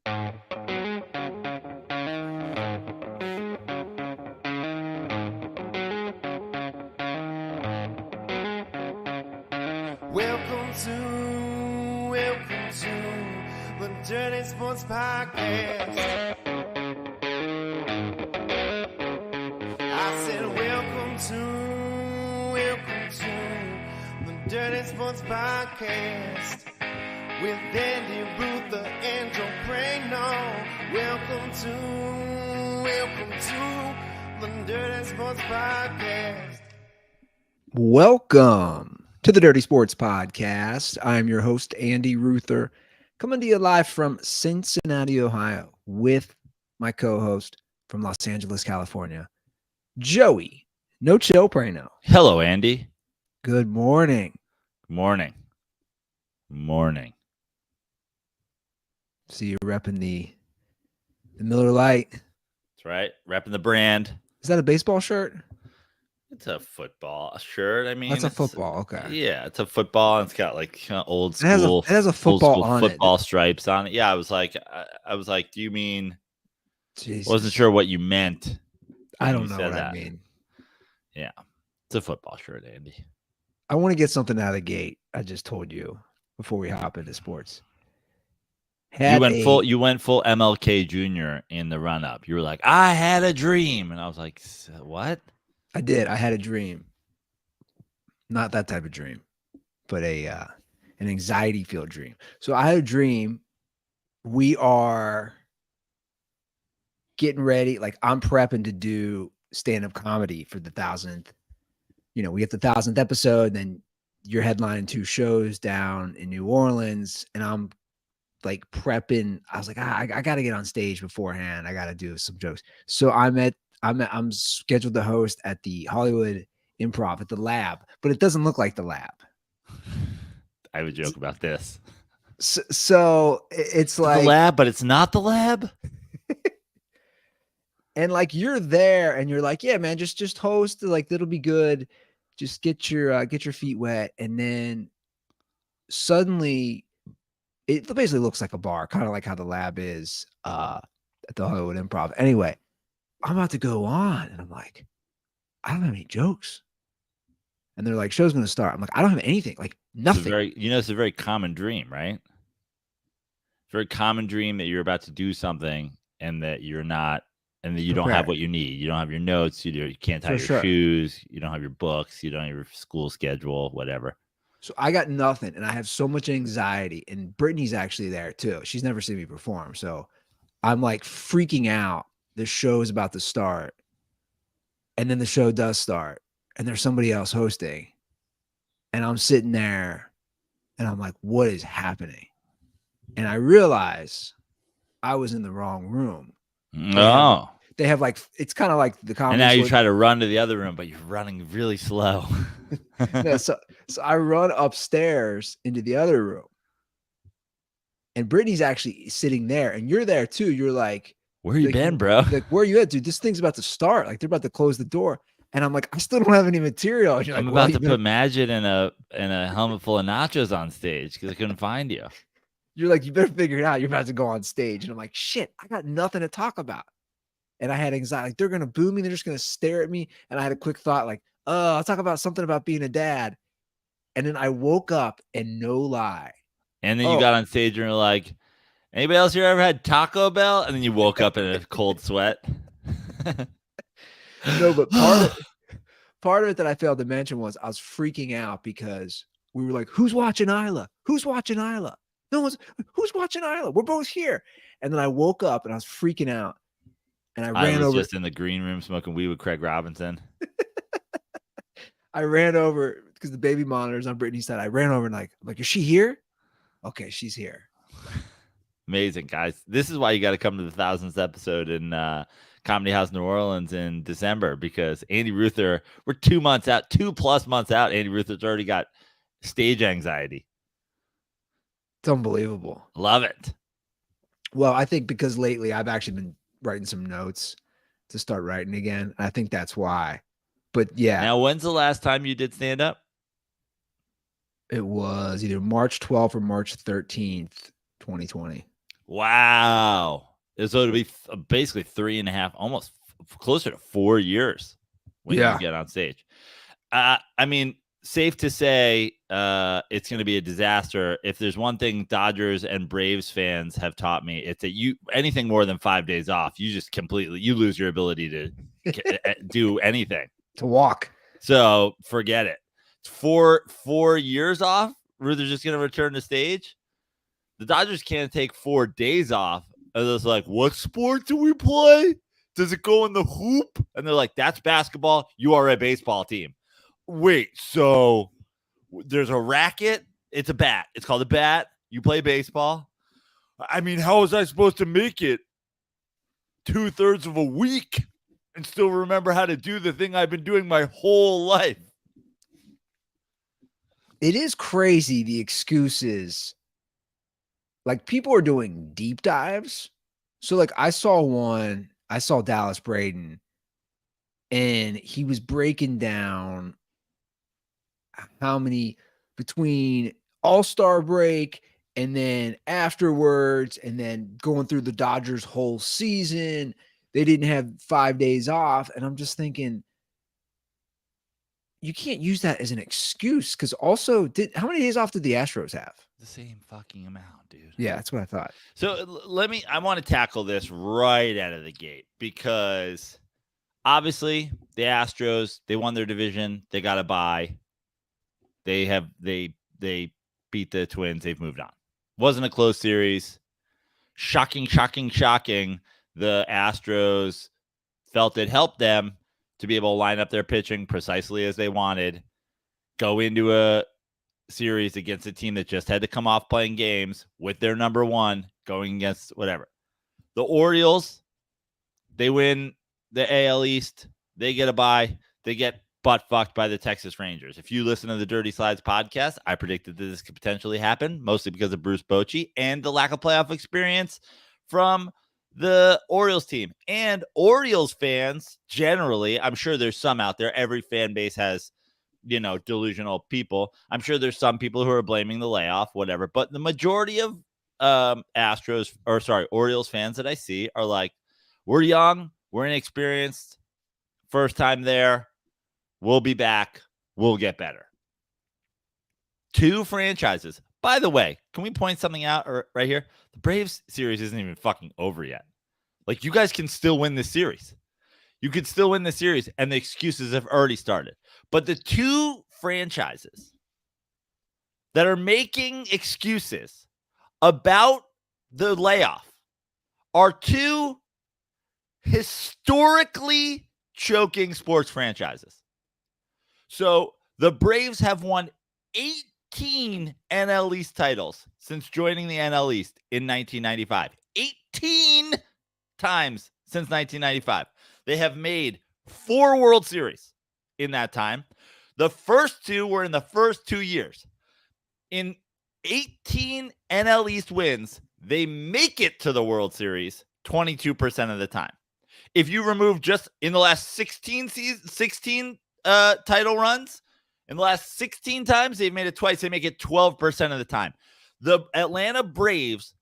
Welcome to the Dirty Sports Podcast. I said welcome to the Dirty Sports Podcast with Andy, Ruther, and Praino. Welcome to the Dirty Sports Podcast. Welcome to the Dirty Sports Podcast. I'm your host, Andy Ruther, coming to you live from Cincinnati, Ohio, with my co-host from Los Angeles, California, Joey No Chill Praino. Hello, Andy. Good morning. Morning. See you repping the Miller Lite. That's right. Repping the brand. Is that a baseball shirt? It's a football shirt. I mean, That's a football. Okay. Yeah, it's a football. And it's got like old It has school. a football on football it. stripes on it. Yeah, I was like, do you mean? Jesus. Wasn't sure what you meant. I don't you know said what that. I mean. Yeah, it's a football shirt, Andy. I want to get something out of the gate. I just told you before we hop into sports. You went full MLK Jr. in the run up. You were like, I had a dream, and I was like, what? I did. I had a dream. Not that type of dream, but an anxiety-filled dream. So I had a dream. We are getting ready. Like, I'm prepping to do stand-up comedy for the 1,000th. You know, we get the 1,000th episode, then you're headlining 2 shows down in New Orleans, and I'm like prepping. I was like, I got to get on stage beforehand. I got to do some jokes. So I'm scheduled to host at the Hollywood Improv at the Lab, but it doesn't look like the Lab. I have a joke about this. So it's like the Lab, but it's not the Lab. And like you're there, and you're like, yeah, man, just host. Like that'll be good. Just get your feet wet, and then suddenly it basically looks like a bar, kind of like how the Lab is at the Hollywood Improv. Anyway, I'm about to go on, and I'm like, I don't have any jokes. And they're like, show's going to start. I'm like, I don't have anything, like nothing. It's a very common dream, right? Very common dream that you're about to do something and that you're not, and that you don't have what you need. You don't have your notes. You can't tie your shoes. You don't have your books. You don't have your school schedule, whatever. So I got nothing, and I have so much anxiety. And Brittany's actually there too. She's never seen me perform. So I'm like freaking out. The show is about to start. And then the show does start. And there's somebody else hosting. And I'm sitting there, and I'm like, what is happening? And I realize I was in the wrong room. They have like, it's kind of like the comedy. And now you try to run to the other room, but you're running really slow. Yeah, so I run upstairs into the other room. And Brittany's actually sitting there, and you're there too. You're like, where you been, bro? Like, where are you at, dude? This thing's about to start. Like, they're about to close the door. And I'm like, I still don't have any material. And you're like, I'm about to put Magid in a helmet full of nachos on stage because I couldn't find you. You're like, you better figure it out. You're about to go on stage. And I'm like, shit, I got nothing to talk about. And I had anxiety. Like, they're going to boo me. They're just going to stare at me. And I had a quick thought like, I'll talk about something about being a dad. And then I woke up, and no lie. And then you got on stage and you're like, anybody else here ever had Taco Bell? And then you woke up in a cold sweat. No, but part of it that I failed to mention was I was freaking out because we were like, who's watching Isla? Who's watching Isla? Who's watching Isla? We're both here. And then I woke up, and I was freaking out. And I ran over. Just in the green room smoking weed with Craig Robinson. I ran over because the baby monitor's on Brittany's side. I ran over and I'm like, is she here? Okay, she's here. Amazing, guys. This is why you got to come to the 1000th episode in Comedy House New Orleans in December, because Andy Ruther, we're 2 months out, 2+ months out. Andy Ruther's already got stage anxiety. It's unbelievable. Love it. Well, I think because lately I've actually been writing some notes to start writing again. I think that's why. But yeah. Now, when's the last time you did stand up? It was either March 12th or March 13th, 2020. Wow. So it'll be basically 3.5, almost closer to 4 years when you get on stage. I mean, safe to say it's going to be a disaster. If there's one thing Dodgers and Braves fans have taught me, it's that anything more than 5 days off, you just you lose your ability to do anything. To walk. So forget it. It's 4 years off. Ruther's just going to return to stage. The Dodgers can't take 4 days off. And it's like, what sport do we play? Does it go in the hoop? And they're like, that's basketball. You are a baseball team. Wait, so there's a racket? It's a bat. It's called a bat. You play baseball. I mean, how was I supposed to make it 2/3 of a week and still remember how to do the thing I've been doing my whole life? It is crazy, the excuses. Like, people are doing deep dives. So, like, I saw Dallas Braden, and he was breaking down how many between All-Star break and then afterwards, and then going through the Dodgers' whole season. They didn't have 5 days off. And I'm just thinking, you can't use that as an excuse, because also, how many days off did the Astros have? The same fucking amount, dude. Yeah, that's what I thought. So I want to tackle this right out of the gate, because obviously the Astros, they won their division. They got a bye. They beat the Twins. They've moved on. Wasn't a close series. Shocking. The Astros felt it helped them to be able to line up their pitching precisely as they wanted, go into a series against a team that just had to come off playing games with their number one, going against whatever. The Orioles, they win the AL East. They get a bye. They get butt fucked by the Texas Rangers. If you listen to the Dirty Slides podcast, I predicted that this could potentially happen, mostly because of Bruce Bochy and the lack of playoff experience from the Orioles team. And Orioles fans, generally, I'm sure there's some out there. Every fan base has, delusional people. I'm sure there's some people who are blaming the layoff, whatever. But the majority of Orioles fans that I see are like, we're young, we're inexperienced, first time there, we'll be back, we'll get better. 2 franchises. By the way, can we point something out right here? The Braves series isn't even fucking over yet. Like, you guys can still win this series. You could still win the series, and the excuses have already started. But the 2 franchises that are making excuses about the layoff are 2 historically choking sports franchises. So the Braves have won 18 NL East titles since joining the NL East in 1995. 18 times since 1995. They have made 4 World Series in that time. The first 2 were in the first 2 years. In 18 NL East wins, they make it to the World Series 22% of the time. If you remove just in the last 16 title runs, in the last 16 times, they've made it twice. They make it 12% of the time. The Atlanta Braves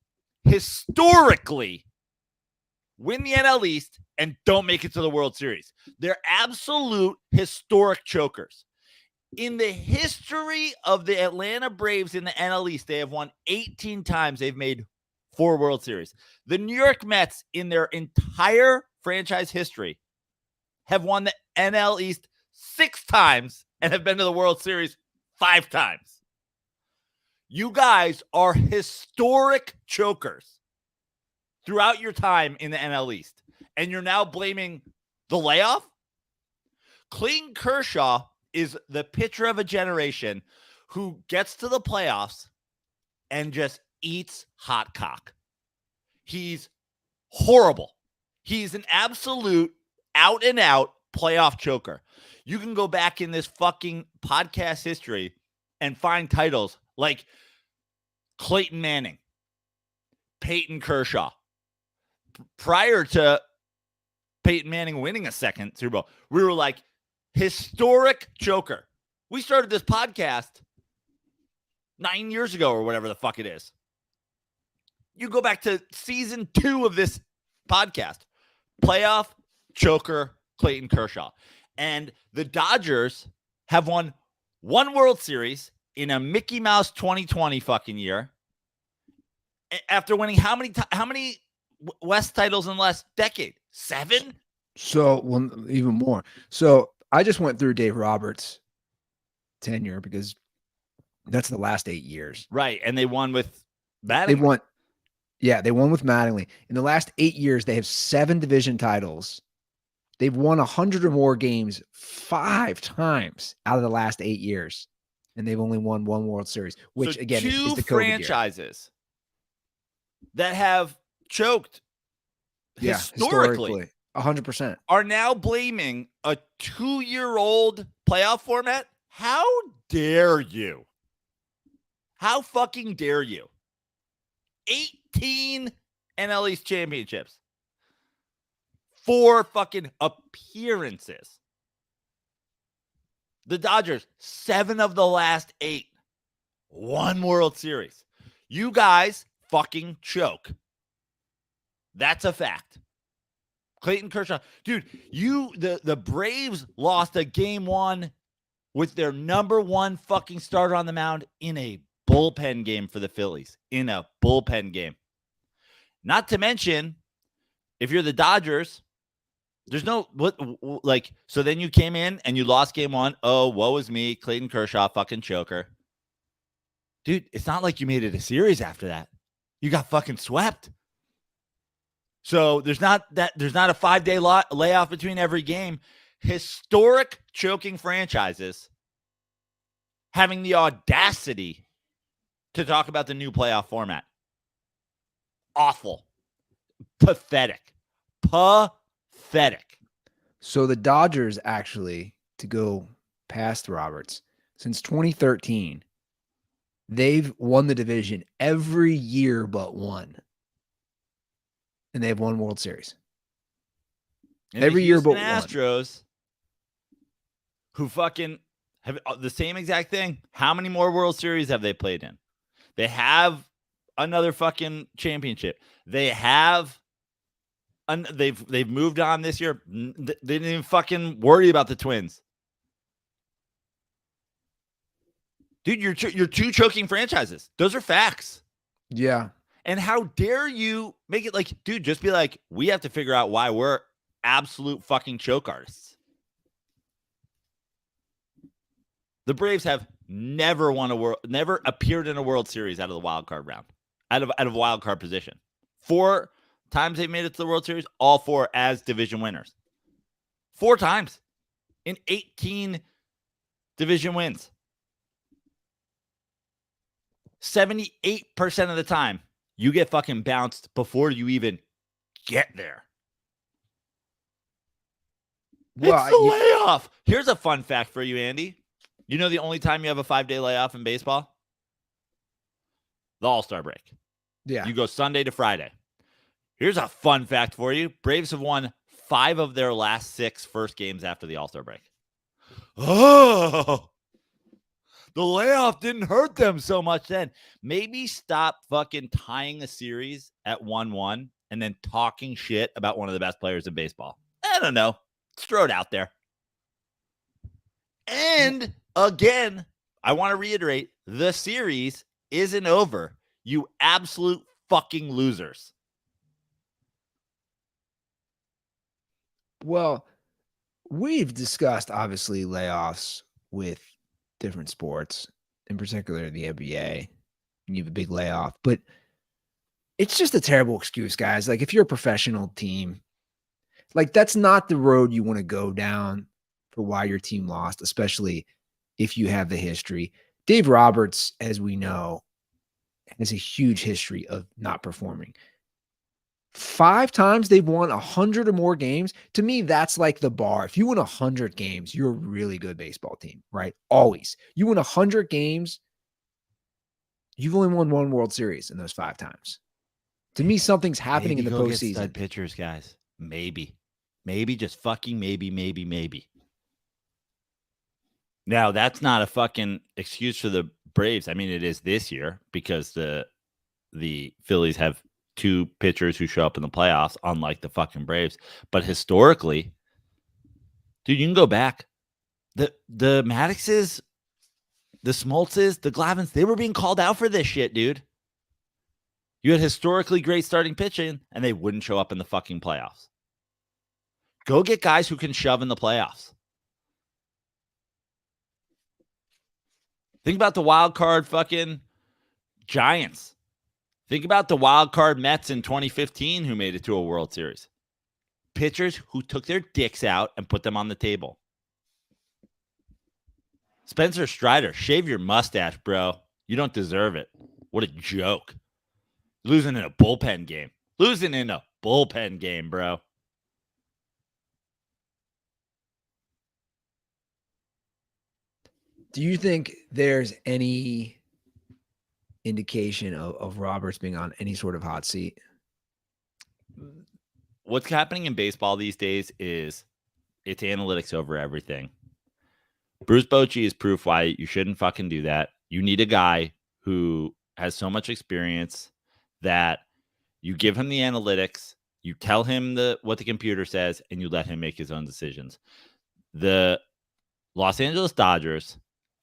historically win the NL East and don't make it to the World Series. They're absolute historic chokers. In the history of the Atlanta Braves in the NL East, they have won 18 times. They've made 4 World Series. The New York Mets, in their entire franchise history, have won the NL East 6 times and have been to the World Series 5 times. You guys are historic chokers throughout your time in the NL East, and you're now blaming the layoff? Clayton Kershaw is the pitcher of a generation who gets to the playoffs and just eats hot cock. He's horrible. He's an absolute out-and-out playoff choker. You can go back in this fucking podcast history and find titles like Clayton Manning, Peyton Kershaw. Prior to Peyton Manning winning a second Super Bowl, we were like, historic choker. We started this podcast 9 years ago or whatever the fuck it is. You go back to season 2 of this podcast. Playoff choker Clayton Kershaw. And the Dodgers have won one World Series in a Mickey Mouse 2020 fucking year. After winning how many West titles in the last decade? 7? So, well, even more. So I just went through Dave Roberts' tenure because that's the last 8 years. Right. And they won with Mattingly. They won with Mattingly. In the last 8 years, they have 7 division titles. They've won 100 or more games 5 times out of the last 8 years. And they've only won 1 World Series, which so again is the COVID franchises year. That have choked historically 100% are now blaming a 2-year-old playoff format. How dare you? How fucking dare you? 18 NL East championships. 4 fucking appearances. The Dodgers, 7 of the last 8. 1 World Series. You guys fucking choke. That's a fact. Clayton Kershaw. Dude, the Braves lost a game 1 with their number 1 fucking starter on the mound in a bullpen game for the Phillies. In a bullpen game. Not to mention, if you're the Dodgers, there's no, so then you came in and you lost game 1. Oh, woe is me. Clayton Kershaw, fucking choker. Dude, it's not like you made it a series after that. You got fucking swept. So there's not a 5-day layoff between every game. Historic choking franchises having the audacity to talk about the new playoff format. Awful. Pathetic. Pathetic. So the Dodgers actually, to go past Roberts, since 2013, they've won the division every year but one. And they've won World Series. And every year but Astros, who fucking have the same exact thing. How many more World Series have they played in? They have another fucking championship. They have they've moved on this year. They didn't even fucking worry about the Twins. Dude, you're 2 choking franchises. Those are facts. Yeah. And how dare you make it like, dude, just be like, we have to figure out why we're absolute fucking choke artists. The Braves have never appeared in a World Series out of the wild card round, out of wild card position. 4 times they've made it to the World Series, all 4 as division winners. 4 times in 18 division wins. 78% of the time, you get fucking bounced before you even get there. Well, it's the layoff. Here's a fun fact for you, Andy. You know the only time you have a 5-day layoff in baseball? The All-Star break. Yeah. You go Sunday to Friday. Here's a fun fact for you. Braves have won 5 of their last 6 first games after the All-Star break. Oh, the layoff didn't hurt them so much then. Maybe stop fucking tying a series at 1-1 and then talking shit about one of the best players in baseball. I don't know. Just throw it out there. And again, I want to reiterate, the series isn't over. You absolute fucking losers. Well, we've discussed, obviously, layoffs with different sports, in particular the NBA. You have a big layoff, but it's just a terrible excuse, guys. Like, if you're a professional team, like, that's not the road you want to go down for why your team lost, especially if you have the history. Dave Roberts, as we know, has a huge history of not performing. 5 times they've won 100 or more games. To me, that's like the bar. If you win 100 games, you're a really good baseball team, right? Always. You win 100 games, you've only won 1 World Series in those 5 times. To me, something's happening in the postseason. Stud pitchers, guys. Maybe, just fucking maybe. Now, that's not a fucking excuse for the Braves. I mean, it is this year because the the Phillies have 2 pitchers who show up in the playoffs, unlike the fucking Braves. But historically, dude, you can go back. The Maddoxes, the Smoltzes, the Glavins, they were being called out for this shit, dude. You had historically great starting pitching, and they wouldn't show up in the fucking playoffs. Go get guys who can shove in the playoffs. Think about the wild card fucking Giants. Think about the wild card Mets in 2015 who made it to a World Series. Pitchers who took their dicks out and put them on the table. Spencer Strider, shave your mustache, bro. You don't deserve it. What a joke. Losing in a bullpen game. Losing in a bullpen game, bro. Do you think there's any indication of Roberts being on any sort of hot seat? What's happening in baseball these days is it's analytics over everything. Bruce Bochy is proof why you shouldn't fucking do that. You need a guy who has so much experience that you give him the analytics, you tell him what the computer says, and you let him make his own decisions. The Los Angeles Dodgers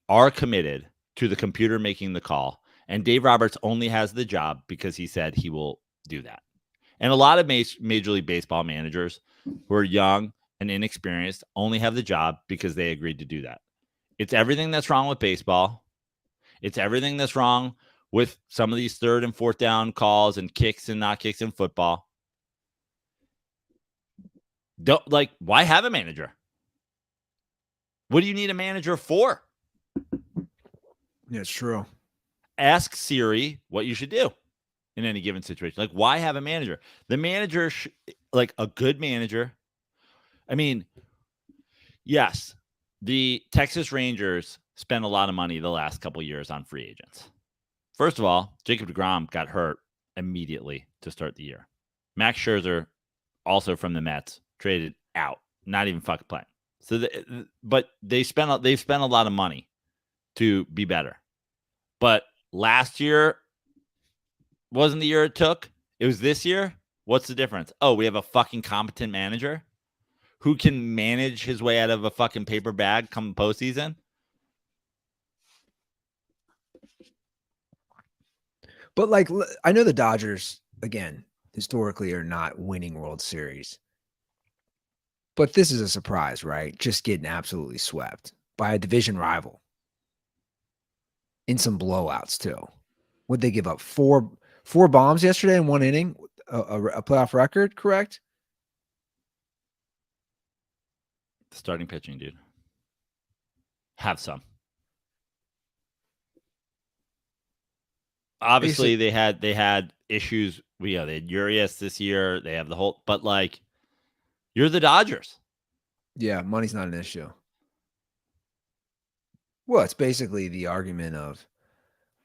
are committed to the computer making the call, and Dave Roberts only has the job because he said he will do that. And a lot of Major League Baseball managers who are young and inexperienced only have the job because they agreed to do that. It's everything that's wrong with baseball. It's everything that's wrong with some of these 3rd and 4th down calls and kicks and not kicks in football. Why have a manager? What do you need a manager for? Yeah, it's true. Ask Siri what you should do in any given situation. Why have a manager? The manager, a good manager. I mean, yes, the Texas Rangers spent a lot of money the last couple of years on free agents. First of all, Jacob deGrom got hurt immediately to start the year. Max Scherzer, also from the Mets, traded out, not even fucking playing. So, but they've spent a lot of money to be better. But last year wasn't the year it took. It was this year. What's the difference? Oh, we have a fucking competent manager who can manage his way out of a fucking paper bag come postseason. But I know the Dodgers, again, historically are not winning World Series. But this is a surprise, right? Just getting absolutely swept by a division rival. In some blowouts, too. Would they give up four bombs yesterday in 1 inning? A playoff record, correct? Starting pitching, dude. Have some. Obviously, they had issues. They had Urias this year. They have the whole, but you're the Dodgers. Yeah, money's not an issue. Well, it's basically the argument of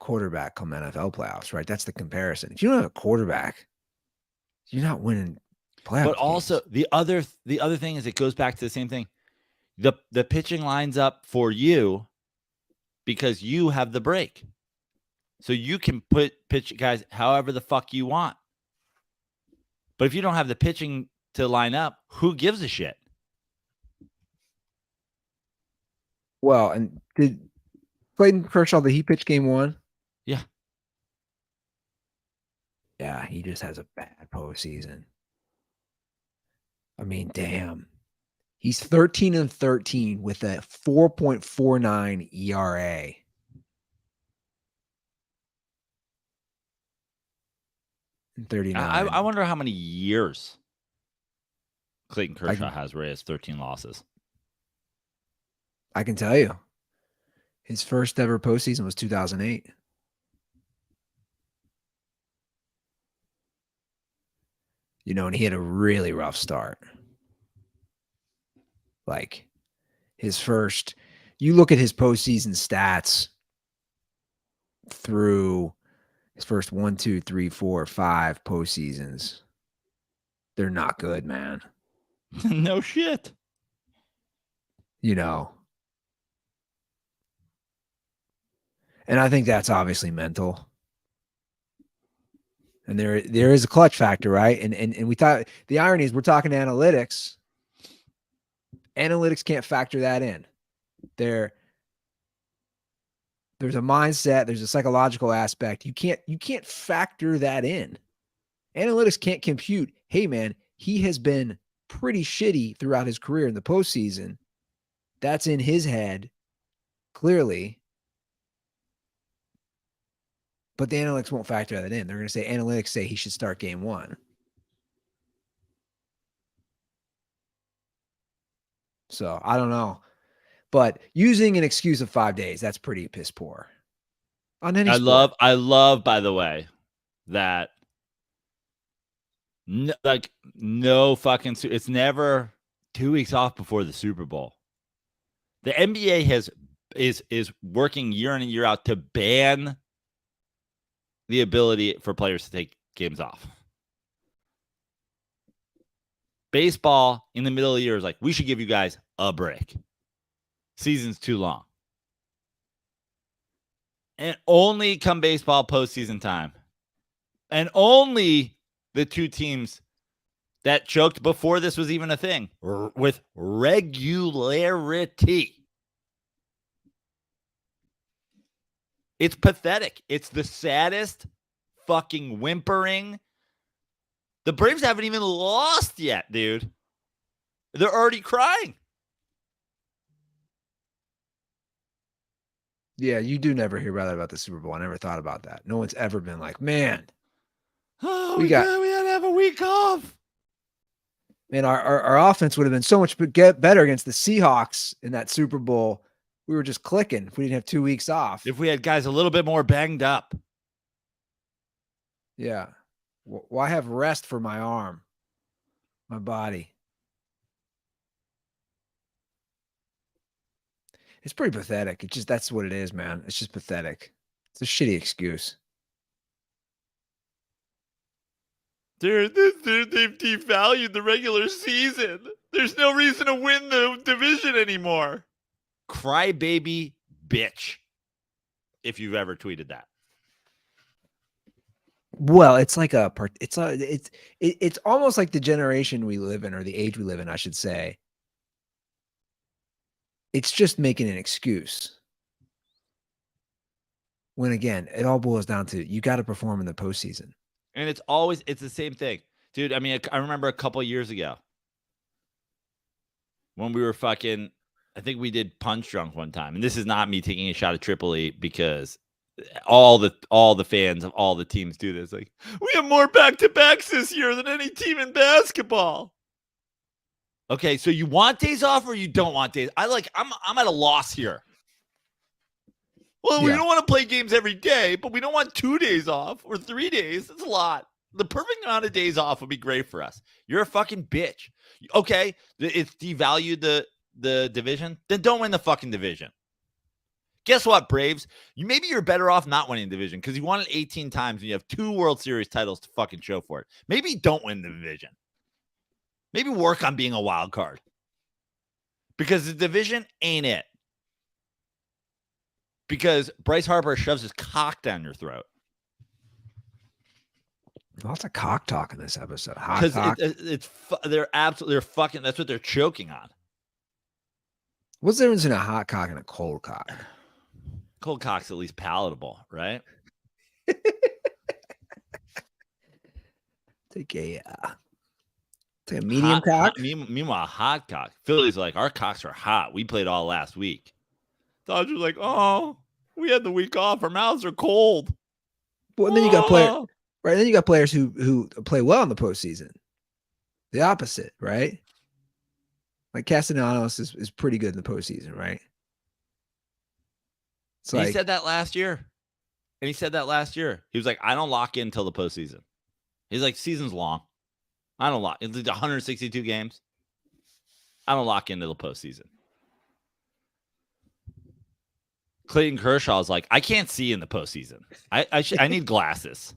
quarterback come NFL playoffs, right? That's the comparison. If you don't have a quarterback, you're not winning playoffs. But also the other thing is it goes back to the same thing. The pitching lines up for you because you have the break. So you can pitch guys however the fuck you want. But if you don't have the pitching to line up, who gives a shit? Well, and did Clayton Kershaw, did he pitch game 1? Yeah. Yeah, he just has a bad postseason. I mean, damn. He's 13-13 with a 4.49 ERA. And 39. I wonder how many years Clayton Kershaw has where he has 13 losses. I can tell you. His first ever postseason was 2008. And he had a really rough start. You look at his postseason stats through his first 1, 2, 3, 4, 5 postseasons. They're not good, man. No shit. And I think that's obviously mental. And there is a clutch factor, right? And we thought the irony is we're talking analytics. Analytics can't factor that in. There's a mindset, there's a psychological aspect. You can't factor that in. Analytics can't compute, hey man, he has been pretty shitty throughout his career in the postseason. That's in his head, clearly. But the analytics won't factor that in. They're going to say analytics say he should start game 1. So I don't know. But using an excuse of 5 days, that's pretty piss poor. On any sport. I love, by the way, that no fucking, it's never 2 weeks off before the Super Bowl. The NBA is working year in and year out to ban the ability for players to take games off. Baseball in the middle of the year is like, we should give you guys a break. Season's too long. And only come baseball postseason time. And only the 2 teams that choked before this was even a thing with regularity. It's pathetic. It's the saddest fucking whimpering. The Braves haven't even lost yet, dude. They're already crying. Yeah, you do never hear about the Super Bowl. I never thought about that. No one's ever been like, man, we had to have a week off. Man, our offense would have been so much better against the Seahawks in that Super Bowl. We were just clicking if we didn't have 2 weeks off. If we had guys a little bit more banged up. Yeah. Why have rest for my arm, my body? It's pretty pathetic. That's what it is, man. It's just pathetic. It's a shitty excuse. They've devalued the regular season. There's no reason to win the division anymore. Crybaby bitch. If you've ever tweeted that. Well, it's like it's almost like the generation we live in, or the age we live in, I should say. It's just making an excuse. When again, it all boils down to you got to perform in the postseason. And it's the same thing. Dude, I mean, I remember a couple of years ago when we were fucking, I think we did Punch Drunk one time. And this is not me taking a shot at Triple E, because all the fans of all the teams do this. Like, we have more back-to-backs this year than any team in basketball. Okay, so you want days off or you don't want days? I'm at a loss here. Well, we don't want to play games every day, but we don't want 2 days off or 3 days. That's a lot. The perfect amount of days off would be great for us. You're a fucking bitch. Okay, it's devalued the division. Then don't win the fucking division. Guess what, Braves? Maybe you're better off not winning the division because you won it 18 times and you have 2 World Series titles to fucking show for it. Maybe don't win the division. Maybe work on being a wild card. Because the division ain't it. Because Bryce Harper shoves his cock down your throat. Lots of cock talk in this episode. Because they're fucking. That's what they're choking on. What's the difference in a hot cock and a cold cock? Cold cock's at least palatable, right? Take a medium cock. Meanwhile, hot cock. Philly's like, our cocks are hot. We played all last week. Dodgers like, oh, we had the week off. Our mouths are cold. Well, and then you got players, right? Then you got players who play well in the postseason. The opposite, right? Like Castellanos is pretty good in the postseason, right? He said that last year. And he said that last year. He was like, I don't lock in until the postseason. He's like, season's long. I don't lock. It's 162 games. I don't lock into the postseason. Clayton Kershaw is like, I can't see in the postseason. I need glasses.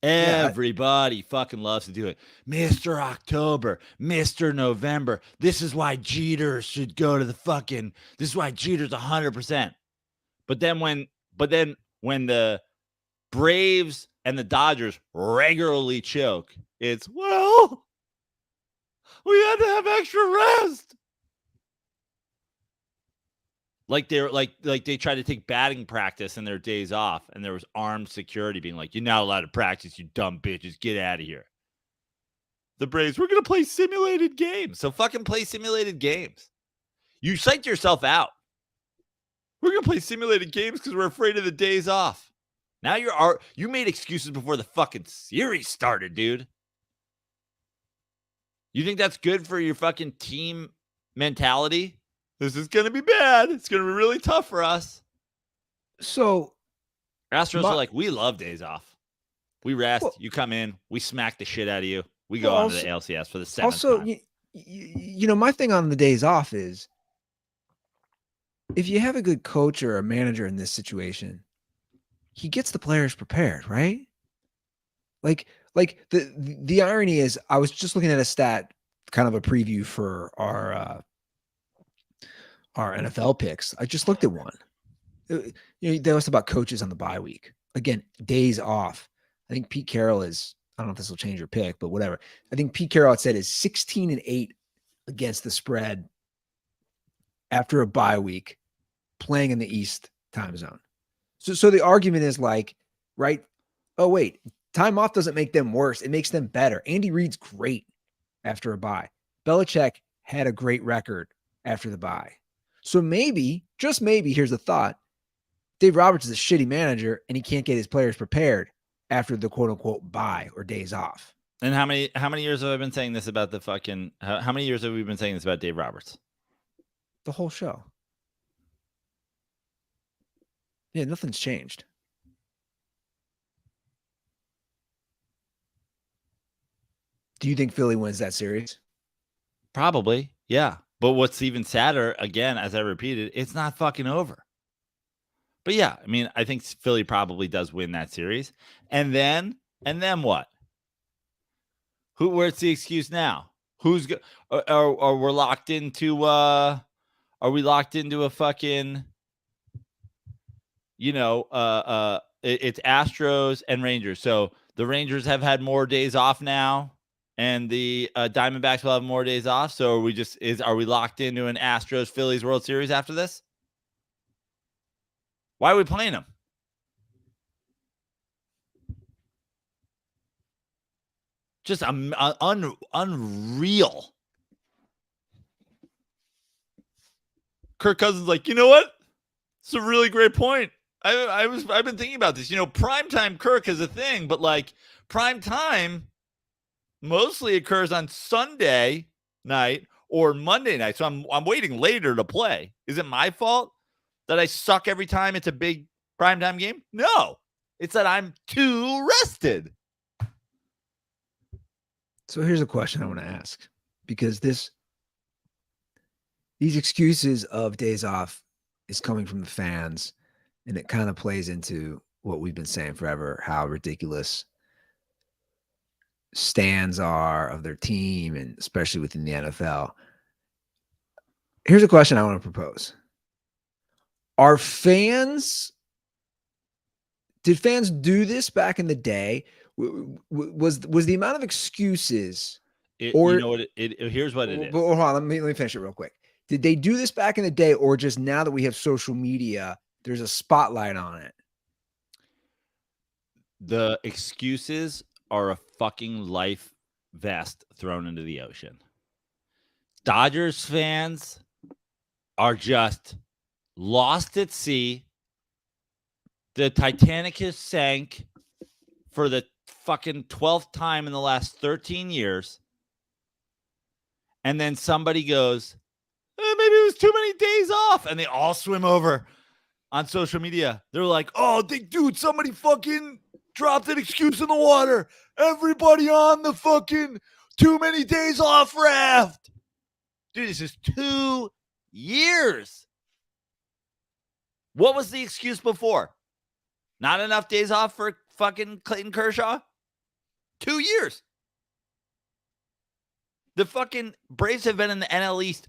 Everybody fucking loves to do it. Mr. October, Mr. November. This is why Jeter should go to the fucking, this is why Jeter's 100%. But then when But then when the Braves and the Dodgers regularly choke, it's, well, we had to have extra rest. Like they're like they try to take batting practice in their days off, and there was armed security being like, "You're not allowed to practice, you dumb bitches. Get out of here." The Braves, we're gonna play simulated games. So fucking play simulated games. You psyched yourself out. We're gonna play simulated games because we're afraid of the days off. Now you made excuses before the fucking series started, dude. You think that's good for your fucking team mentality? This is going to be bad. It's going to be really tough for us. So Astros are like, we love days off. We rest. You come in. We smack the shit out of you. We go on to the ALCS for the 7th time. You know, my thing on the days off is if you have a good coach or a manager in this situation, he gets the players prepared, right? Like the irony is, I was just looking at a stat, kind of a preview for our NFL picks. I just looked at one. They was about coaches on the bye week. Again, days off. I think Pete Carroll is, I don't know if this will change your pick, but whatever. I think Pete Carroll had said is 16-8 against the spread after a bye week playing in the East time zone. So the argument is like, right? Oh, wait, time off doesn't make them worse. It makes them better. Andy Reid's great after a bye. Belichick had a great record after the bye. So maybe, just maybe, here's the thought. Dave Roberts is a shitty manager and he can't get his players prepared after the quote unquote bye or days off. And how many years have I been saying this about the fucking, how many years have we been saying this about Dave Roberts? The whole show. Yeah, nothing's changed. Do you think Philly wins that series? Probably, yeah. But what's even sadder, again, as I repeated, it's not fucking over. But yeah, I mean, I think Philly probably does win that series. And then what? Where's the excuse now? Who's or we're locked into are we locked into a fucking, it's Astros and Rangers. So the Rangers have had more days off now, and the Diamondbacks will have more days off. So are we locked into an Astros Phillies World Series after this? Why are we playing them? Just unreal. Kirk Cousins like, you know what? It's a really great point. I've been thinking about this. Primetime Kirk is a thing, but like primetime mostly occurs on Sunday night or Monday night. So I'm waiting later to play. Is it my fault that I suck every time it's a big primetime game? No. It's that I'm too rested. So here's a question I want to ask, because these excuses of days off is coming from the fans, and it kind of plays into what we've been saying forever, how ridiculous stands are of their team, and especially within the NFL. Here's a question I want to propose. Did fans do this back in the day? Was the amount of excuses here's what it is. Hold on, let me finish it real quick. Did they do this back in the day, or just now that we have social media, there's a spotlight on it? The excuses are a fucking life vest thrown into the ocean. Dodgers fans are just lost at sea. The Titanic has sank for the fucking 12th time in the last 13 years. And then somebody goes, maybe it was too many days off. And they all swim over on social media. They're like, oh, dude, somebody fucking dropped an excuse in the water. Everybody on the fucking too many days off raft. Dude, this is 2 years. What was the excuse before? Not enough days off for fucking Clayton Kershaw? 2 years. The fucking Braves have been in the NL East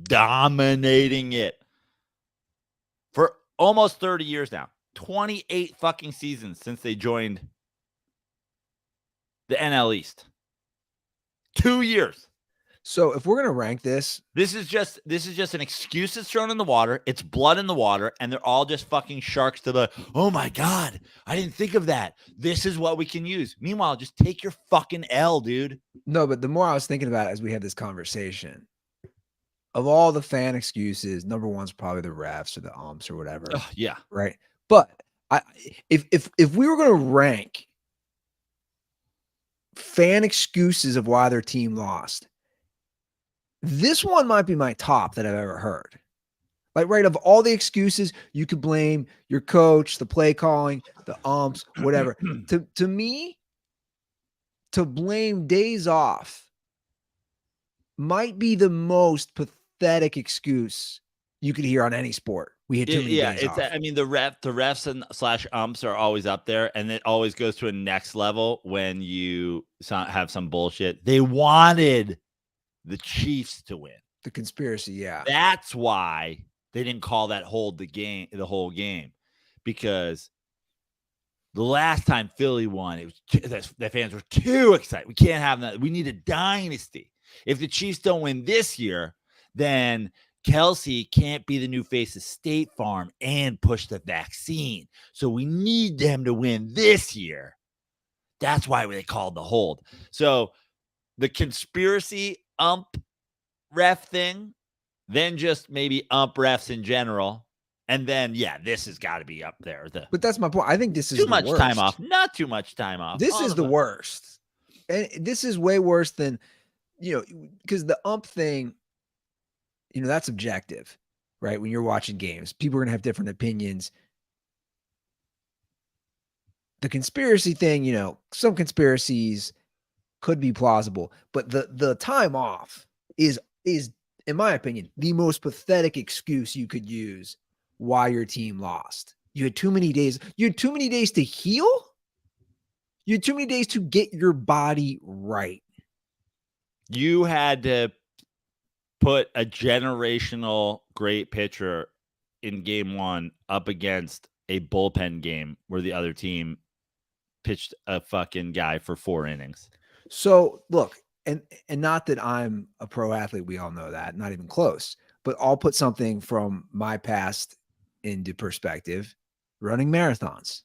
dominating it for almost 30 years now. 28 fucking seasons since they joined the NL East. 2 years. So if we're gonna rank this is just an excuse that's thrown in the water. It's blood in the water, and they're all just fucking sharks to the, oh my God, I didn't think of that. This is what we can use. Meanwhile, just take your fucking L, dude. No, but the more I was thinking about it as we had this conversation, of all the fan excuses, number one's probably the refs or the umps or whatever. Yeah. Right. But if we were going to rank fan excuses of why their team lost, this one might be my top that I've ever heard. Like, right, of all the excuses, you could blame your coach, the play calling, the umps, whatever. To me, to blame days off might be the most pathetic excuse you could hear on any sport. We had too many days off. I mean, the refs and / umps are always up there, and it always goes to a next level when you have some bullshit. They wanted the Chiefs to win. The conspiracy, yeah. That's why they didn't call that hold the whole game, because the last time Philly won, it was the fans were too excited. We can't have that. We need a dynasty. If the Chiefs don't win this year, then Kelsey can't be the new face of State Farm and push the vaccine. So we need them to win this year. That's why they called the hold. So the conspiracy ump ref thing, then just maybe ump refs in general. And then, yeah, this has got to be up there. But that's my point. I think this is too much worst. time off. Not too much time off. This is the worst. And this is way worse than, because the ump thing, that's objective, right? When you're watching games, people are going to have different opinions. The conspiracy thing, some conspiracies could be plausible, but the time off is, in my opinion, the most pathetic excuse you could use why your team lost. You had too many days. You had too many days to heal. You had too many days to get your body right. You had to put a generational great pitcher in game one up against a bullpen game where the other team pitched a fucking guy for 4 innings. So look, and not that I'm a pro athlete, we all know that, not even close, but I'll put something from my past into perspective. Running marathons.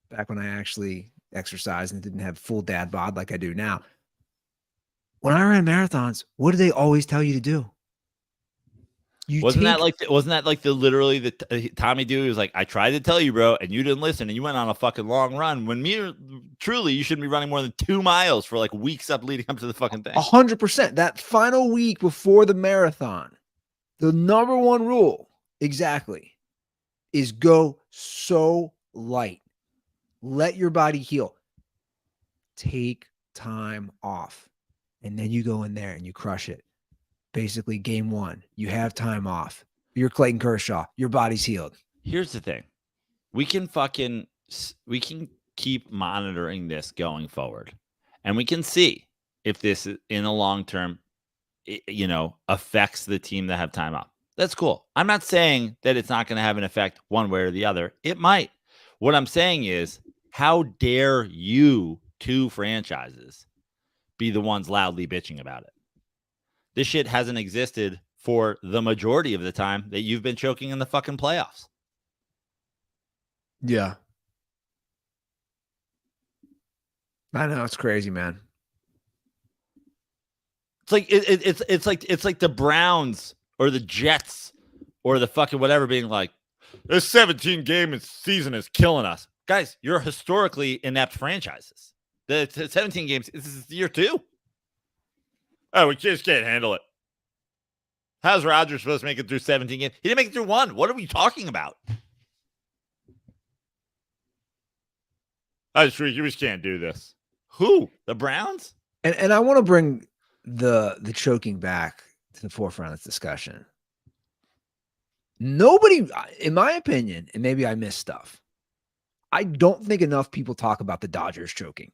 Back when I actually exercised and didn't have full dad bod like I do now. When I ran marathons, what did they always tell you to do? Wasn't that like the Tommy dude was like, I tried to tell you, bro, and you didn't listen, and you went on a fucking long run. When truly, you shouldn't be running more than 2 miles for like weeks leading up to the fucking thing. 100%. That final week before the marathon, the number one rule, exactly, is go so light. Let your body heal. Take time off. And then you go in there and you crush it. Basically, game one, you have time off. You're Clayton Kershaw. Your body's healed. Here's the thing. We can keep monitoring this going forward. And we can see if this in the long term, affects the team that have time off. That's cool. I'm not saying that it's not going to have an effect one way or the other. It might. What I'm saying is, how dare you, 2 franchises, be the ones loudly bitching about it? This shit hasn't existed for the majority of the time that you've been choking in the fucking playoffs. Yeah. I know, it's crazy, man. It's like it's like the Browns or the Jets or the fucking whatever being like, this 17-game season is killing us. Guys, you're historically inept franchises. The 17 games, this is year 2. Oh, we just can't handle it. How's Rodgers supposed to make it through 17 games? He didn't make it through 1. What are we talking about? You just can't do this. Who? The Browns? And I want to bring the choking back to the forefront of this discussion. Nobody, in my opinion, and maybe I missed stuff, I don't think enough people talk about the Dodgers choking.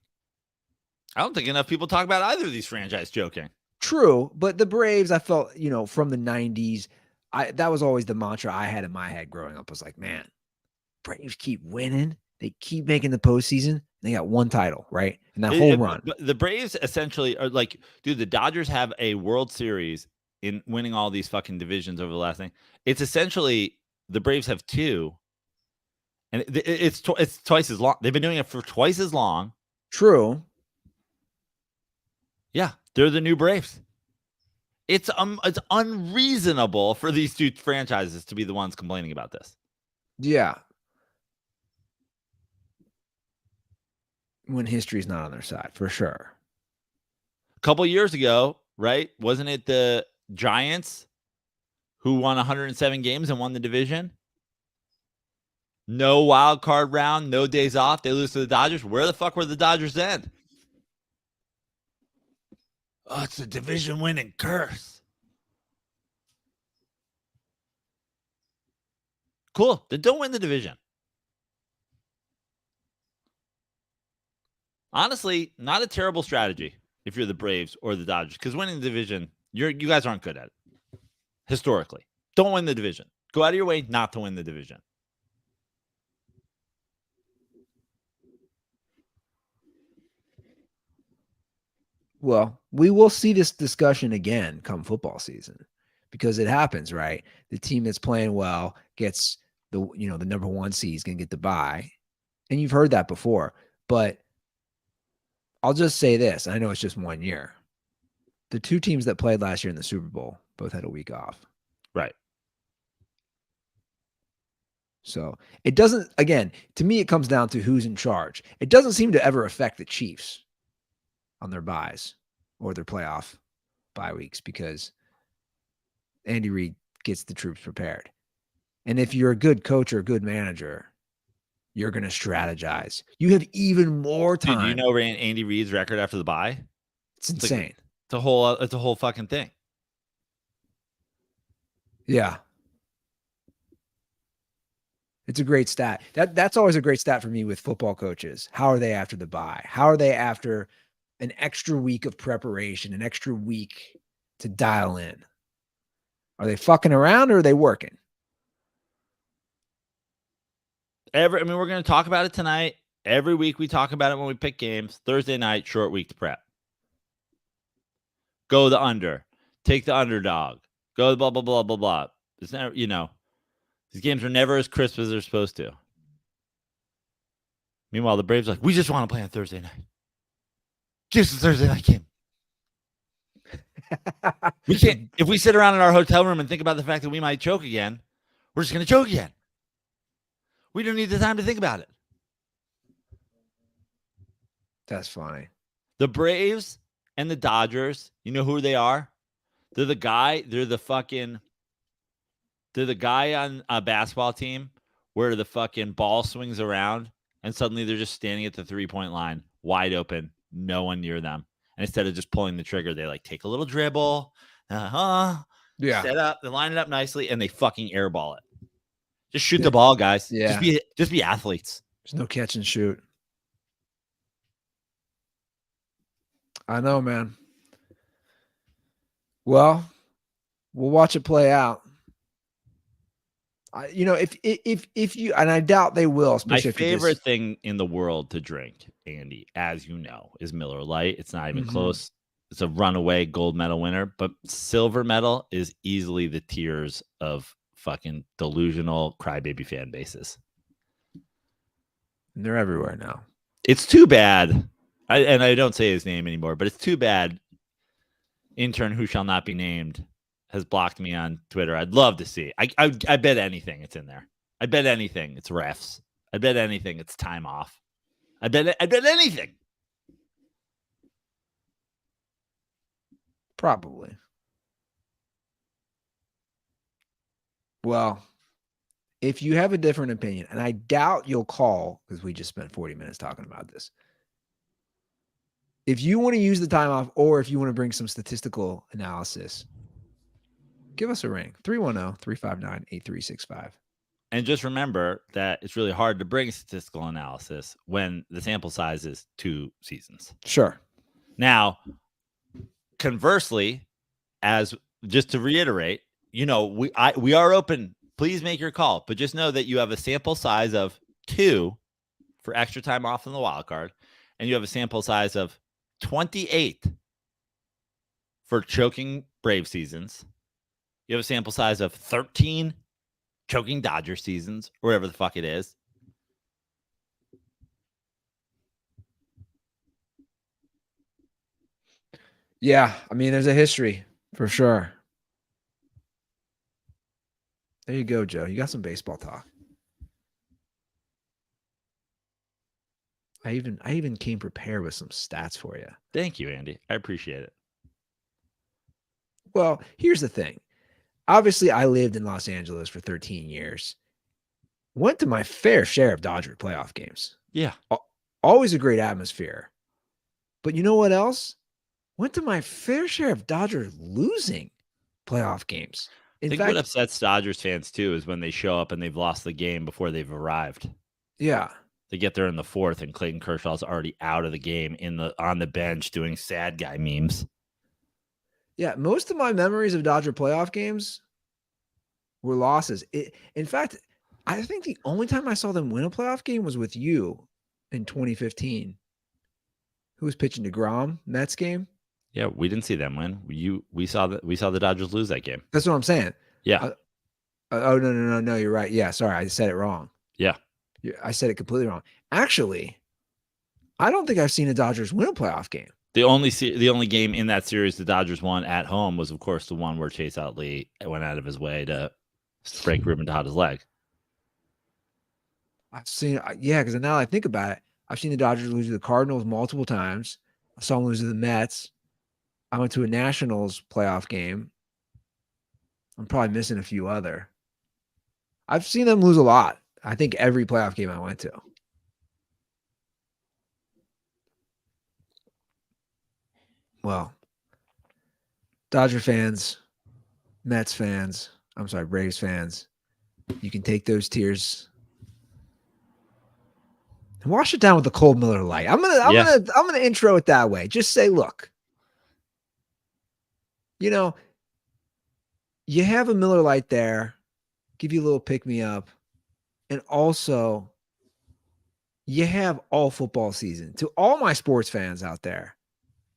I don't think enough people talk about either of these franchises choking. True, but the Braves, I felt, from the 90s, that was always the mantra I had in my head growing up, was like, man, Braves keep winning. They keep making the postseason. They got one title, right? And that whole run. The Braves essentially are like, dude, the Dodgers have a World Series in winning all these fucking divisions over the last thing. It's essentially the Braves have 2, and it's twice as long. They've been doing it for twice as long. True. Yeah, they're the new Braves. It's unreasonable for these 2 franchises to be the ones complaining about this. Yeah. When history's not on their side, for sure. A couple years ago, right? Wasn't it the Giants who won 107 games and won the division? No wild card round, no days off. They lose to the Dodgers. Where the fuck were the Dodgers then? Oh, it's a division winning curse. Cool. Then don't win the division. Honestly, not a terrible strategy if you're the Braves or the Dodgers, because winning the division, you guys aren't good at it. Historically, don't win the division. Go out of your way not to win the division. Well, we will see this discussion again come football season, because it happens, right? The team that's playing well gets the number 1 seed is going to get the bye. And you've heard that before, but I'll just say this. I know it's just 1 year. The 2 teams that played last year in the Super Bowl both had a week off. Right. So it doesn't, again, to me, it comes down to who's in charge. It doesn't seem to ever affect the Chiefs on their buys or their playoff bye weeks, because Andy Reid gets the troops prepared. And if you're a good coach or a good manager, you're going to strategize. You have even more time. Dude, you know Andy Reid's record after the bye? It's insane. It's a whole fucking thing. Yeah. It's a great stat. That's always a great stat for me with football coaches. How are they after the bye? How are they after an extra week of preparation, an extra week to dial in? Are they fucking around or are they working? We're going to talk about it tonight. Every week we talk about it when we pick games. Thursday night, short week to prep. Go the under. Take the underdog. Go the blah, blah, blah, blah, blah. It's never, these games are never as crisp as they're supposed to. Meanwhile, the Braves are like, we just want to play on Thursday night. Give us a Thursday night game. We can't. If we sit around in our hotel room and think about the fact that we might choke again, we're just going to choke again. We don't need the time to think about it. That's funny. The Braves and the Dodgers, you know who they are? They're the guy on a basketball team where the fucking ball swings around and suddenly they're just standing at the 3-point line, wide open, no one near them. And instead of just pulling the trigger, they take a little dribble, set up, they line it up nicely, and they fucking airball it. Just shoot the ball, guys. Yeah. Just be athletes. There's no catch and shoot. I know, man. Well, we'll watch it play out. If you, and I doubt they will. My favorite thing in the world to drink, Andy, as you know, is Miller Lite. It's not even close. It's a runaway gold medal winner, but silver medal is easily the tears of fucking delusional crybaby fan bases. And they're everywhere now. It's too bad. I don't say his name anymore, but it's too bad. Intern who shall not be named has blocked me on Twitter. I'd love to see. I bet anything it's in there. I bet anything it's refs. I bet anything it's time off. I bet anything. Probably. Well, if you have a different opinion, and I doubt you'll call because we just spent 40 minutes talking about this. If you want to use the time off, or if you want to bring some statistical analysis, give us a ring. 310-359-8365. And just remember that it's really hard to bring statistical analysis when the sample size is 2 seasons. Sure. Now, conversely, as just to reiterate, we are open. Please make your call, but just know that you have a sample size of 2 for extra time off in the wild card, and you have a sample size of 28 for choking Brave seasons. You have a sample size of 13 choking Dodger seasons, or whatever the fuck it is. Yeah, I mean, there's a history for sure. There you go, Joe. You got some baseball talk. I even came prepared with some stats for you. Thank you, Andy. I appreciate it. Well, here's the thing. Obviously, I lived in Los Angeles for 13 years. Went to my fair share of Dodger playoff games. Yeah. Always a great atmosphere. But you know what else? Went to my fair share of Dodgers losing playoff games. I think what upsets Dodgers fans too is when they show up and they've lost the game before they've arrived. Yeah. They get there in the 4th and Clayton Kershaw's already out of the game on the bench doing sad guy memes. Yeah, most of my memories of Dodger playoff games were losses. In fact, I think the only time I saw them win a playoff game was with you in 2015. Who was pitching DeGrom, Mets game? Yeah, we didn't see them win. We saw the Dodgers lose that game. That's what I'm saying. Yeah. No, you're right. Yeah, sorry, I said it wrong. Yeah. I said it completely wrong. Actually, I don't think I've seen the Dodgers win a playoff game. The only game in that series the Dodgers won at home was, of course, the one where Chase Utley went out of his way to break Ruben Tejada's leg. I've seen, because now I think about it, I've seen the Dodgers lose to the Cardinals multiple times. I saw them lose to the Mets. I went to a Nationals playoff game. I'm probably missing a few other. I've seen them lose a lot. I think every playoff game I went to. Well, Dodger fans, Mets fans, Braves fans, you can take those tears and wash it down with the cold Miller Lite. I'm gonna intro it that way. Just say, look, you have a Miller Lite there, give you a little pick me up, and also you have all football season. To all my sports fans out there,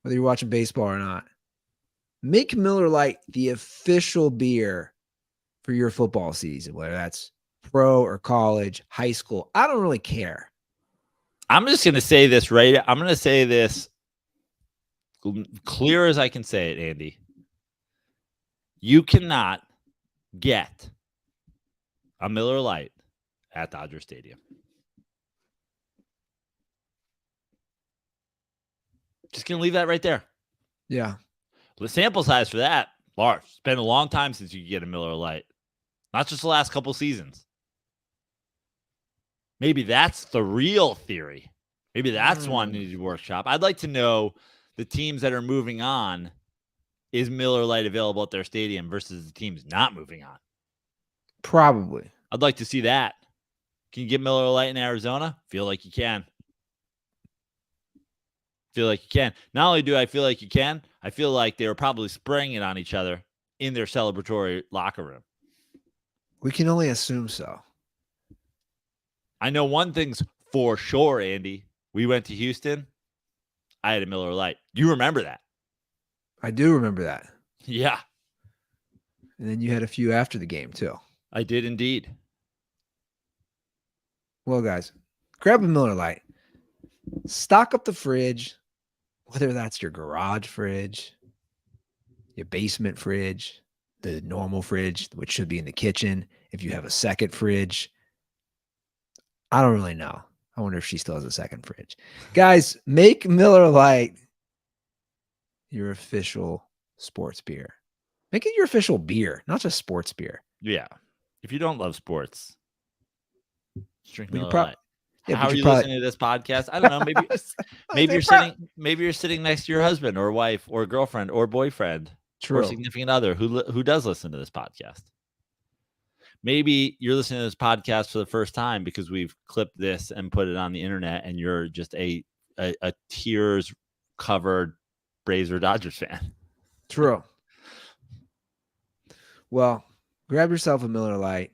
whether you're watching baseball or not, make Miller Lite the official beer for your football season, whether that's pro or college, high school. I don't really care. I'm just going to say this, right? I'm going to say this clear as I can say it, Andy. You cannot get a Miller Lite at Dodger Stadium. Just going to leave that right there. Yeah. The sample size for that, large. It's been a long time since you could get a Miller Lite. Not just the last couple seasons. Maybe that's the real theory. Maybe that's one needed workshop. I'd like to know the teams that are moving on. Is Miller Lite available at their stadium versus the teams not moving on? Probably. I'd like to see that. Can you get Miller Lite in Arizona? Feel like you can. Feel like you can. Not only do I feel like you can, I feel like they were probably spraying it on each other in their celebratory locker room. We can only assume so. I know one thing's for sure, Andy. We went to Houston. I had a Miller Lite. You remember that? I do remember that. Yeah. And then you had a few after the game, too. I did indeed. Well, guys, grab a Miller Lite. Stock up the fridge, whether that's your garage fridge, your basement fridge, the normal fridge, which should be in the kitchen. If you have a second fridge, I don't really know. I wonder if she still has a second fridge. Guys, make Miller Lite your official sports beer. Make it your official beer, not just sports beer. Yeah. If you don't love sports, drink Miller Lite. Yeah, how are you listening to this podcast? I don't know. Maybe you're sitting next to your husband or wife or girlfriend or boyfriend or significant other who does listen to this podcast. Maybe you're listening to this podcast for the first time because we've clipped this and put it on the internet, and you're just a tears covered Braves or Dodgers fan. True. Well, grab yourself a Miller Lite.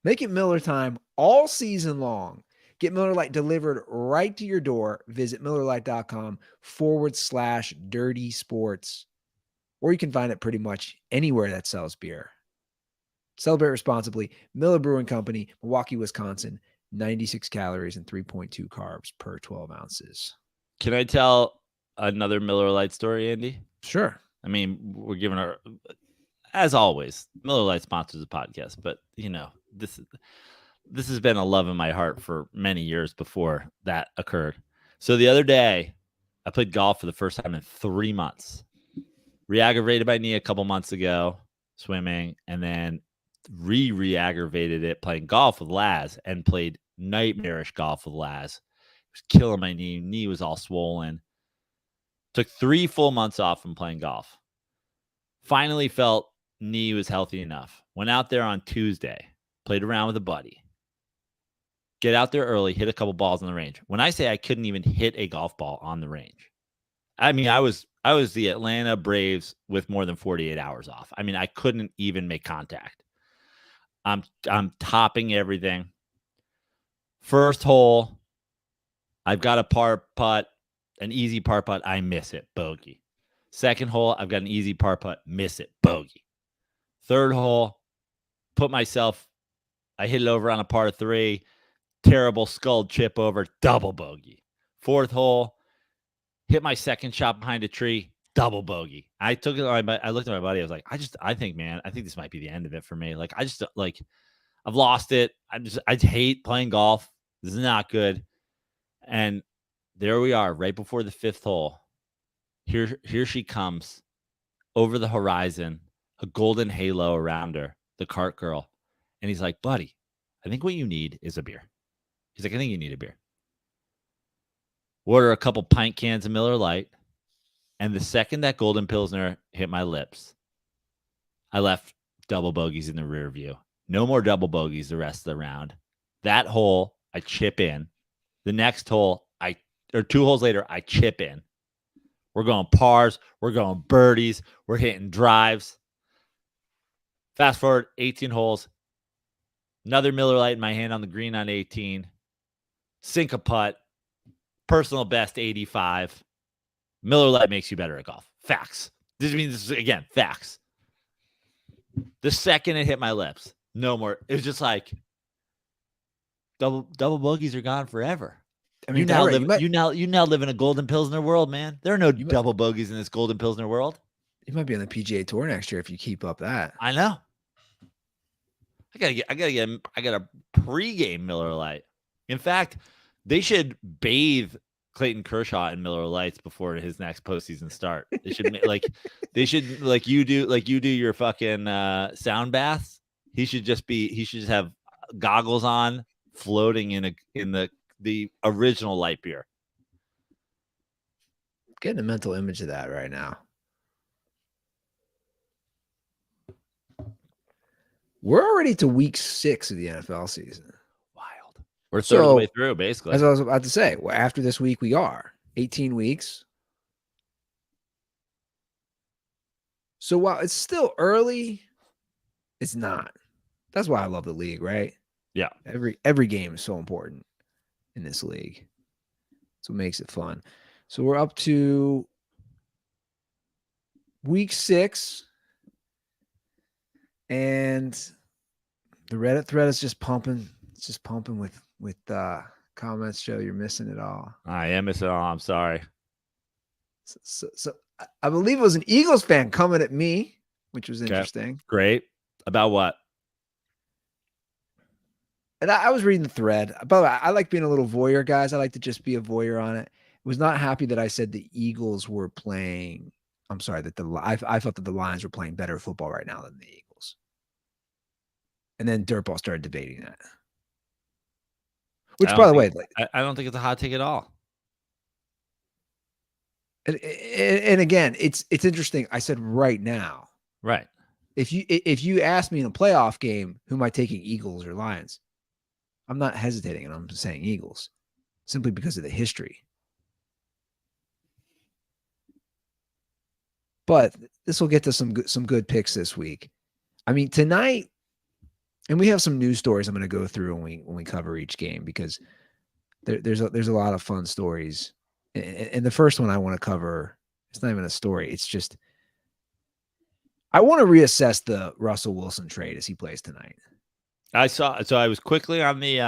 Make it Miller time all season long. Get Miller Lite delivered right to your door. Visit MillerLite.com/dirty sports. Or you can find it pretty much anywhere that sells beer. Celebrate responsibly. Miller Brewing Company, Milwaukee, Wisconsin. 96 calories and 3.2 carbs per 12 ounces. Can I tell another Miller Lite story, Andy? Sure. I mean, we're giving our, as always, Miller Lite sponsors the podcast, but this has been a love in my heart for many years before that occurred. So the other day, I played golf for the first time in 3 months. Re-aggravated my knee a couple months ago, swimming, and then re-aggravated it playing golf with Laz, and played nightmarish golf with Laz. It was killing my knee. Knee was all swollen. Took 3 full months off from playing golf. Finally felt knee was healthy enough. Went out there on Tuesday. Played around with a buddy. Get out there early, hit a couple balls on the range. When I say I couldn't even hit a golf ball on the range, I mean, I was the Atlanta Braves with more than 48 hours off. I mean, I couldn't even make contact. I'm topping everything. First hole, I've got a par putt, an easy par putt. I miss it, bogey. Second hole, I've got an easy par putt, miss it, bogey. Third hole, I hit it over on a par 3, terrible skull chip over, double bogey. Fourth hole, hit my second shot behind a tree, double bogey. I looked at my buddy. I was like, I think this might be the end of it for me. Like, I've lost it. I hate playing golf. This is not good. And there we are, right before the 5th hole. Here she comes over the horizon, a golden halo around her, the cart girl. And he's like, buddy, I think what you need is a beer. He's like, I think you need a beer. Order a couple pint cans of Miller Lite. And the second that Golden Pilsner hit my lips, I left double bogeys in the rear view. No more double bogeys the rest of the round. That hole, I chip in. The next hole, 2 holes later, I chip in. We're going pars. We're going birdies. We're hitting drives. Fast forward 18 holes. Another Miller Lite in my hand on the green on 18. Sink a putt. Personal best 85. Miller Lite makes you better at golf. Facts. This is, again, facts. The second it hit my lips, no more. It was just like double bogeys are gone forever. I mean, you now live in a Golden Pilsner world, man. There are no double bogeys in this Golden Pilsner world. You might be on the PGA Tour next year if you keep up that. I know. I got a pregame Miller Lite. In fact, they should bathe Clayton Kershaw in Miller Lights before his next postseason start. They should like you do your fucking sound baths. He should just have goggles on, floating in the original light beer. Getting a mental image of that right now. We're already to week 6 of the NFL season. Wild. We're third of the way through, basically. As I was about to say, well, after this week, we are 18 weeks. So while it's still early, it's not. That's why I love the league, right? Yeah. Every game is so important in this league. That's what makes it fun. So we're up to week 6. And the Reddit thread is just pumping. It's just pumping with comments. Joe, you're missing it all. I am missing it all. I'm sorry. So I believe it was an Eagles fan coming at me, which was interesting. Great. About what? And I was reading the thread. By the way, I like being a little voyeur, guys. I like to just be a voyeur on it. Was not happy that I said the Eagles were playing. I'm sorry that I thought that the Lions were playing better football right now than the Eagles. And then Dirtball started debating that. Which, by the way, I don't think it's a hot take at all. And again, it's interesting. I said right now. Right. If you ask me in a playoff game, who am I taking, Eagles or Lions? I'm not hesitating, and I'm saying Eagles, simply because of the history. But this will get to some good picks this week. I mean, tonight, and we have some news stories I'm going to go through when we cover each game, because there's a lot of fun stories. And the first one I want to cover, it's not even a story. It's just, I want to reassess the Russell Wilson trade as he plays tonight. I was quickly on the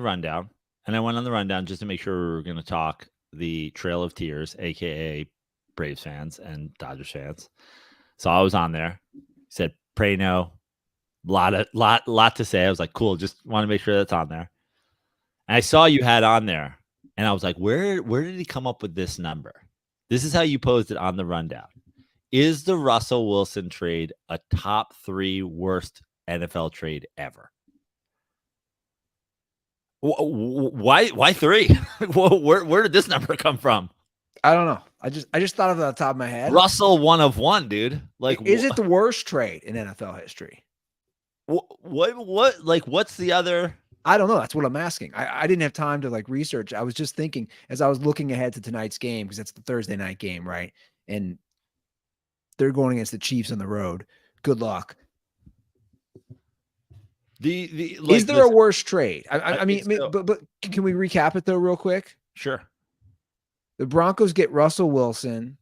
rundown, and I went on the rundown just to make sure we were going to talk the Trail of Tears, aka Braves fans and Dodgers fans. So I was on there. Said Praino, lot to say. I was like, cool. Just want to make sure that's on there. And I saw you had on there, and I was like, where did he come up with this number? This is how you posed it on the rundown. Is the Russell Wilson trade a top 3 worst NFL trade ever? Why 3? Where did this number come from? I don't know. I just thought of it on the top of my head. Russell 1 of 1, dude. Like, is it the worst trade in NFL history? What? Like, what's the other? I don't know. That's what I'm asking. I didn't have time to like research. I was just thinking as I was looking ahead to tonight's game, because that's the Thursday night game, right? And they're going against the Chiefs on the road. Good luck. Is there a worse trade? I mean, so. but can we recap it though real quick? Sure. The Broncos get Russell Wilson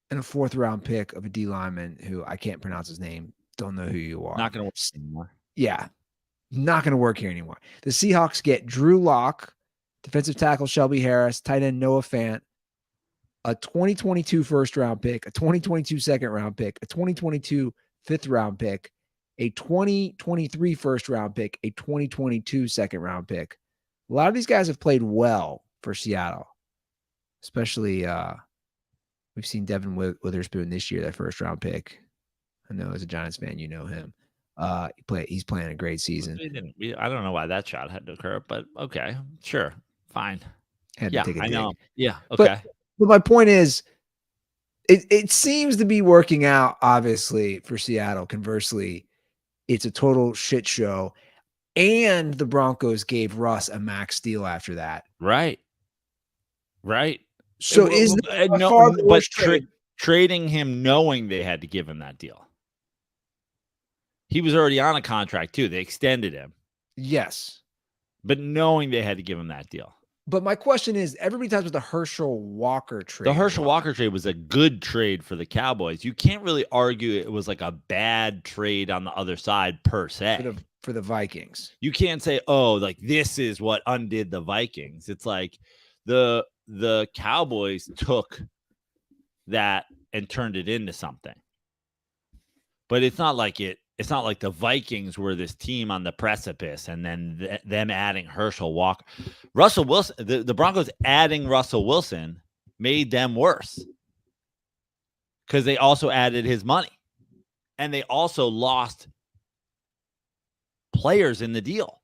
and a 4th round pick of a D lineman who I can't pronounce his name. Don't know who you are. Not going to work anymore. Yeah. Not going to work here anymore. The Seahawks get Drew Lock, defensive tackle Shelby Harris, tight end Noah Fant, a 2022 first round pick, a 2022 second round pick, a 2022 5th round pick, a 2023 first round pick, a 2022 second round pick. A lot of these guys have played well for Seattle, especially we've seen Devin Witherspoon this year, that first round pick. I know as a Giants fan, you know him. He's playing a great season. I don't know why that shot had to occur, but okay, sure, fine. Had to take a dig. I know. Yeah, okay. But my point is, it seems to be working out, obviously, for Seattle. Conversely, it's a total shit show. And the Broncos gave Russ a max deal after that. Right. So trading him knowing they had to give him that deal. He was already on a contract too. They extended him. Yes. But knowing they had to give him that deal. But my question is, everybody talks about the Herschel Walker trade. The Herschel Walker trade was a good trade for the Cowboys. You can't really argue it was like a bad trade on the other side per se. For the Vikings. You can't say, oh, like this is what undid the Vikings. It's like the Cowboys took that and turned it into something. But it's not like the Vikings were this team on the precipice and then them adding Herschel Walker. Russell Wilson, the Broncos adding Russell Wilson made them worse because they also added his money and they also lost players in the deal.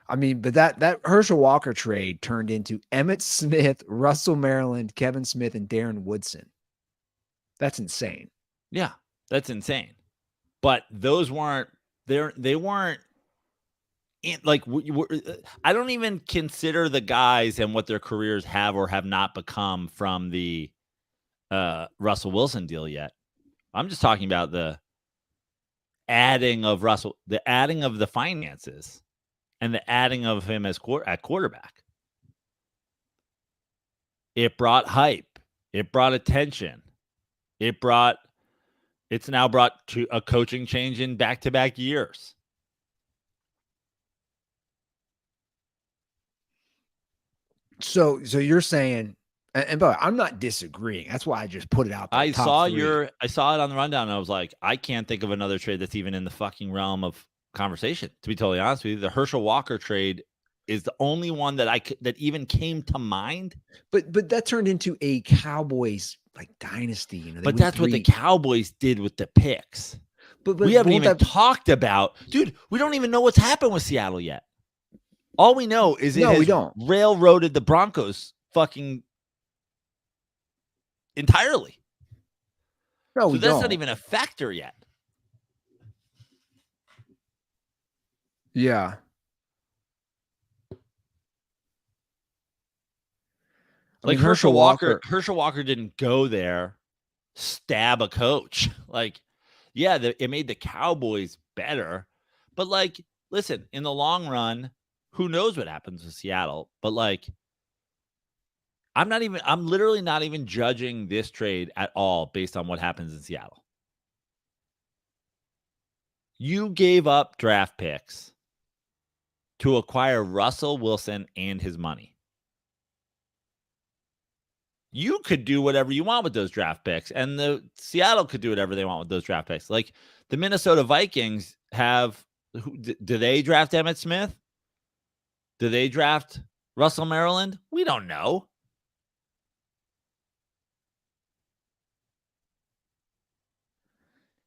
I mean, but that Herschel Walker trade turned into Emmitt Smith, Russell Maryland, Kevin Smith, and Darren Woodson. That's insane. Yeah, that's insane. But those weren't they weren't like I don't even consider the guys and what their careers have or have not become from the Russell Wilson deal yet. I'm just talking about the adding of the finances and the adding of him as at quarterback. It brought hype. It brought attention. It's now brought to a coaching change in back-to-back years. So you're saying, and but I'm not disagreeing. That's why I just put it out there. I saw it on the rundown, and I was like, I can't think of another trade that's even in the fucking realm of conversation. To be totally honest with you, the Herschel Walker trade is the only one that even came to mind. But that turned into a Cowboys like dynasty. You know, but that's what the Cowboys did with the picks. But we haven't even talked about, dude. We don't even know what's happened with Seattle yet. All we know is we don't railroaded the Broncos fucking entirely. No, so that's not even a factor yet. Yeah. Like Herschel Walker didn't go there stab a coach. Like, yeah, it made the Cowboys better, but like, listen, in the long run, who knows what happens with Seattle? But like, I'm literally not even judging this trade at all based on what happens in Seattle. You gave up draft picks to acquire Russell Wilson and his money. You could do whatever you want with those draft picks, and the Seattle could do whatever they want with those draft picks. Like the Minnesota Vikings have, do they draft Emmitt Smith? Do they draft Russell Maryland? We don't know.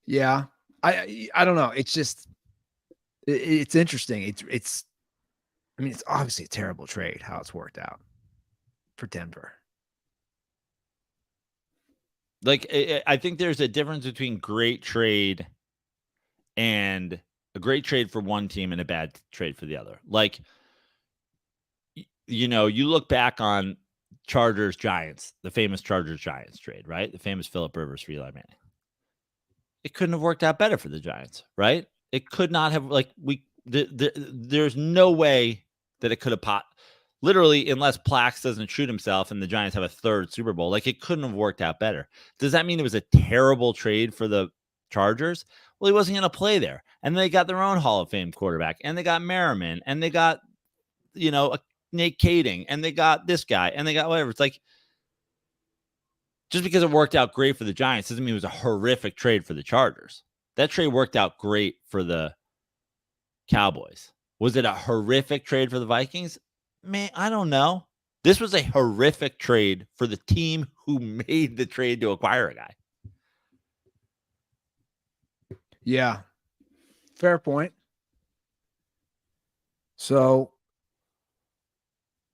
Yeah, I don't know. It's just it's interesting. It's I mean, it's obviously a terrible trade how it's worked out for Denver. Like, I think there's a difference between great trade and a great trade for one team and a bad trade for the other. Like, you know, you look back on Chargers Giants, the famous Chargers Giants trade, right? The famous Phillip Rivers for Eli Manning. It couldn't have worked out better for the Giants, right? It could not have, like, there's no way that it could have literally, unless Plax doesn't shoot himself and the Giants have a third Super Bowl, like, it couldn't have worked out better. Does that mean it was a terrible trade for the Chargers? Well, he wasn't going to play there. And they got their own Hall of Fame quarterback, and they got Merriman, and they got, you know, Nate Kading, and they got this guy, and they got whatever. It's like, just because it worked out great for the Giants doesn't mean it was a horrific trade for the Chargers. That trade worked out great for the Cowboys. Was it a horrific trade for the Vikings? Man, I don't know. This was a horrific trade for the team who made the trade to acquire a guy. Yeah, fair point. So,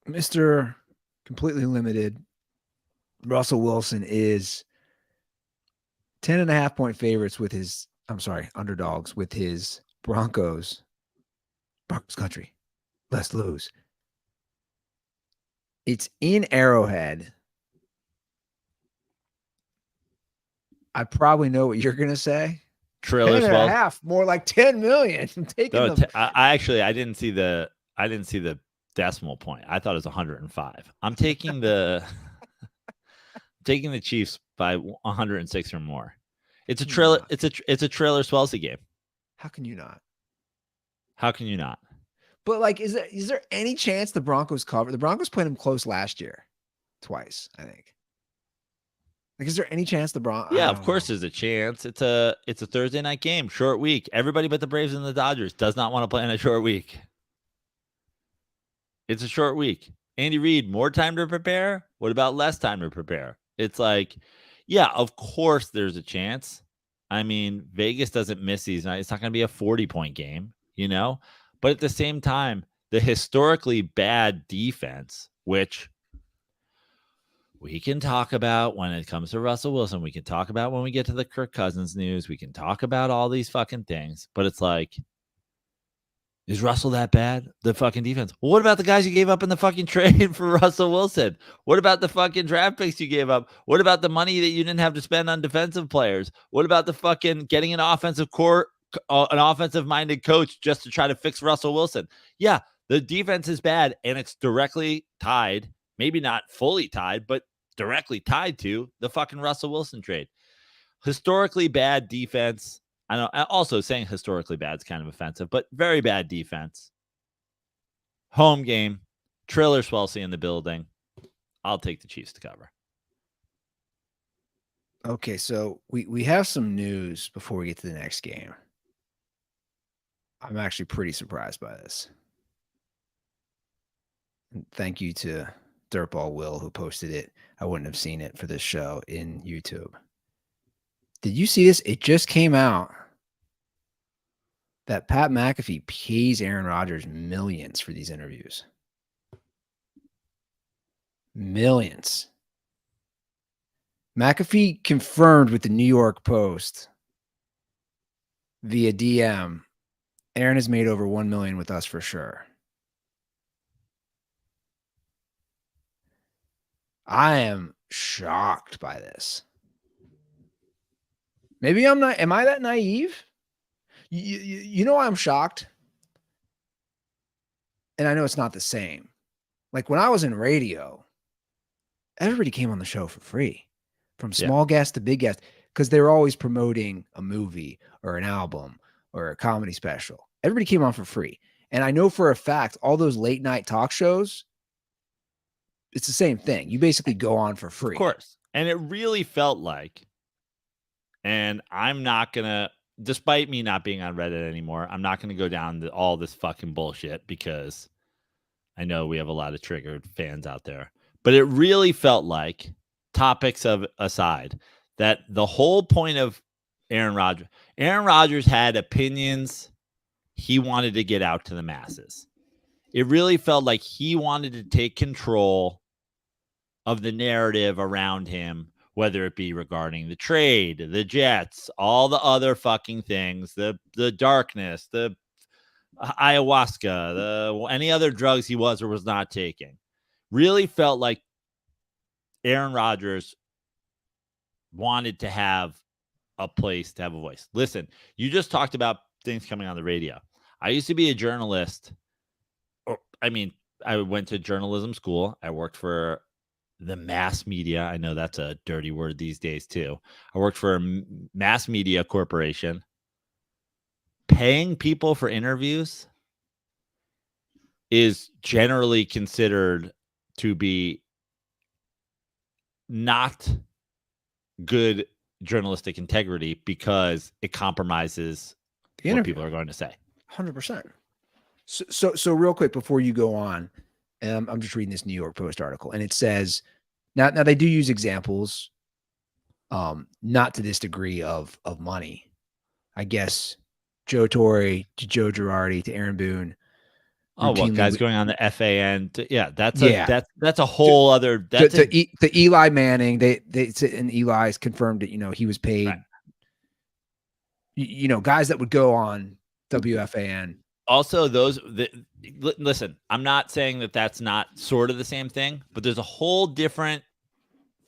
Mr. Completely Limited, Russell Wilson is 10.5-point favorites with his, underdogs with his Broncos. Broncos country. Let's lose. It's in Arrowhead. I probably know what you're going to say. Trailers, 10.5, more like 10 million. I'm taking them. I didn't see the decimal point. I thought it was 105. I'm taking the taking the Chiefs by 106 or more. It's a trailer. It's a trailer Swelsey game. How can you not? How can you not? But like, is there any chance the Broncos cover? The Broncos played them close last year, twice, I think. Like, is there any chance the Broncos? Yeah, of course there's a chance. It's a Thursday night game, short week. Everybody but the Braves and the Dodgers does not want to play in a short week. It's a short week. Andy Reid, more time to prepare? What about less time to prepare? It's like, yeah, of course there's a chance. I mean, Vegas doesn't miss these nights. It's not going to be a 40-point game, you know? But at the same time, the historically bad defense, which we can talk about when it comes to Russell Wilson, we can talk about when we get to the Kirk Cousins news, we can talk about all these fucking things, but it's like, is Russell that bad? The fucking defense. Well, what about the guys you gave up in the fucking trade for Russell Wilson? What about the fucking draft picks you gave up? What about the money that you didn't have to spend on defensive players? What about the fucking getting an offensive-minded coach just to try to fix Russell Wilson? Yeah, the defense is bad, and it's directly tied, maybe not fully tied, but directly tied to the fucking Russell Wilson trade. Historically bad defense. I know. Also, saying historically bad is kind of offensive, but very bad defense. Home game. Trailer Swelsey in the building. I'll take the Chiefs to cover. Okay, so we have some news before we get to the next game. I'm actually pretty surprised by this. And thank you to Dirtball Will who posted it. I wouldn't have seen it for this show in YouTube. Did you see this? It just came out that Pat McAfee pays Aaron Rodgers millions for these interviews. Millions. McAfee confirmed with the New York Post via DM, Aaron has made over $1 million with us for sure. I am shocked by this. Maybe I'm not. Am I that naive? You know, I'm shocked. And I know it's not the same. Like when I was in radio, everybody came on the show for free, from small guest to big guest, because they were always promoting a movie or an album or a comedy special. Everybody came on for free. And I know for a fact, all those late night talk shows, it's the same thing. You basically go on for free. Of course. And it really felt like, and I'm not going to, despite me not being on Reddit anymore, I'm not going to go down to all this fucking bullshit because I know we have a lot of triggered fans out there. But it really felt like, topics aside, that the whole point of Aaron Rodgers had opinions he wanted to get out to the masses. It really felt like he wanted to take control of the narrative around him, whether it be regarding the trade, the Jets, all the other fucking things, the darkness, the ayahuasca, any other drugs he was or was not taking. Really felt like Aaron Rodgers wanted to have a place to have a voice. Listen, you just talked about things coming on the radio. I used to be a journalist. I went to journalism school. I worked for the mass media. I know that's a dirty word these days too. I worked for a mass media corporation. Paying people for interviews is generally considered to be not good journalistic integrity because it compromises what people are going to say. 100%. So real quick before you go on, I'm just reading this New York Post article, and it says now they do use examples, not to this degree of money. I guess Joe Torre to Joe Girardi to Aaron Boone. Oh, what guys going on the FAN? That's a whole other. That's to Eli Manning. They and Eli's confirmed that he was paid. Right. Guys that would go on WFAN. Also, listen, I'm not saying that that's not sort of the same thing, but there's a whole different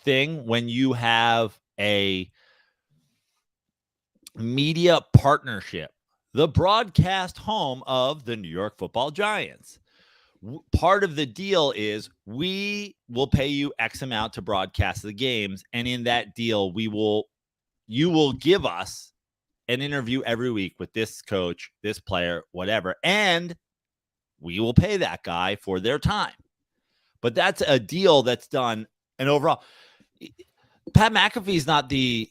thing when you have a media partnership, the broadcast home of the New York Football Giants. Part of the deal is we will pay you X amount to broadcast the games, and in that deal, you will give us an interview every week with this coach, this player, whatever, and we will pay that guy for their time. But that's a deal that's done. And overall, Pat McAfee is not the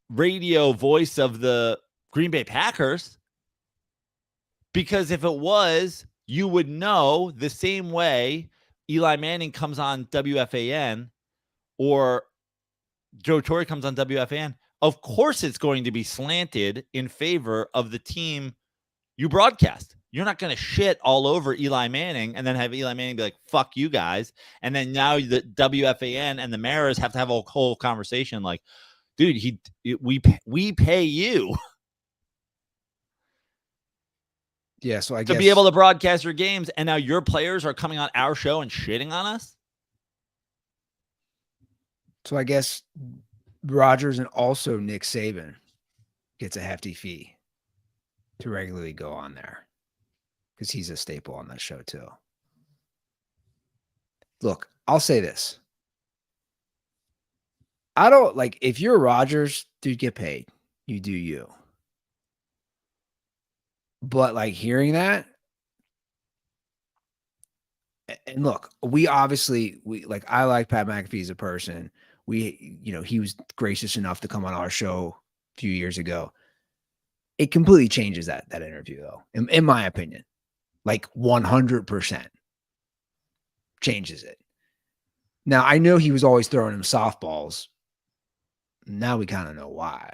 radio voice of the Green Bay Packers, because if it was, you would know the same way Eli Manning comes on WFAN or Joe Torre comes on WFAN. Of course, it's going to be slanted in favor of the team you broadcast. You're not going to shit all over Eli Manning and then have Eli Manning be like, fuck you guys. And then now the WFAN and the Maras have to have a whole conversation like, dude, we pay you. Yeah, so I guess to be able to broadcast your games, and now your players are coming on our show and shitting on us. So I guess Rodgers and also Nick Saban gets a hefty fee to regularly go on there because he's a staple on that show too. Look, I'll say this. I don't like if you're Rodgers, dude, get paid. You do you. But like hearing that, and look, I like Pat McAfee as a person. He was gracious enough to come on our show a few years ago. It completely changes that interview, though, in my opinion. Like 100% changes it. Now, I know he was always throwing him softballs. Now we kind of know why.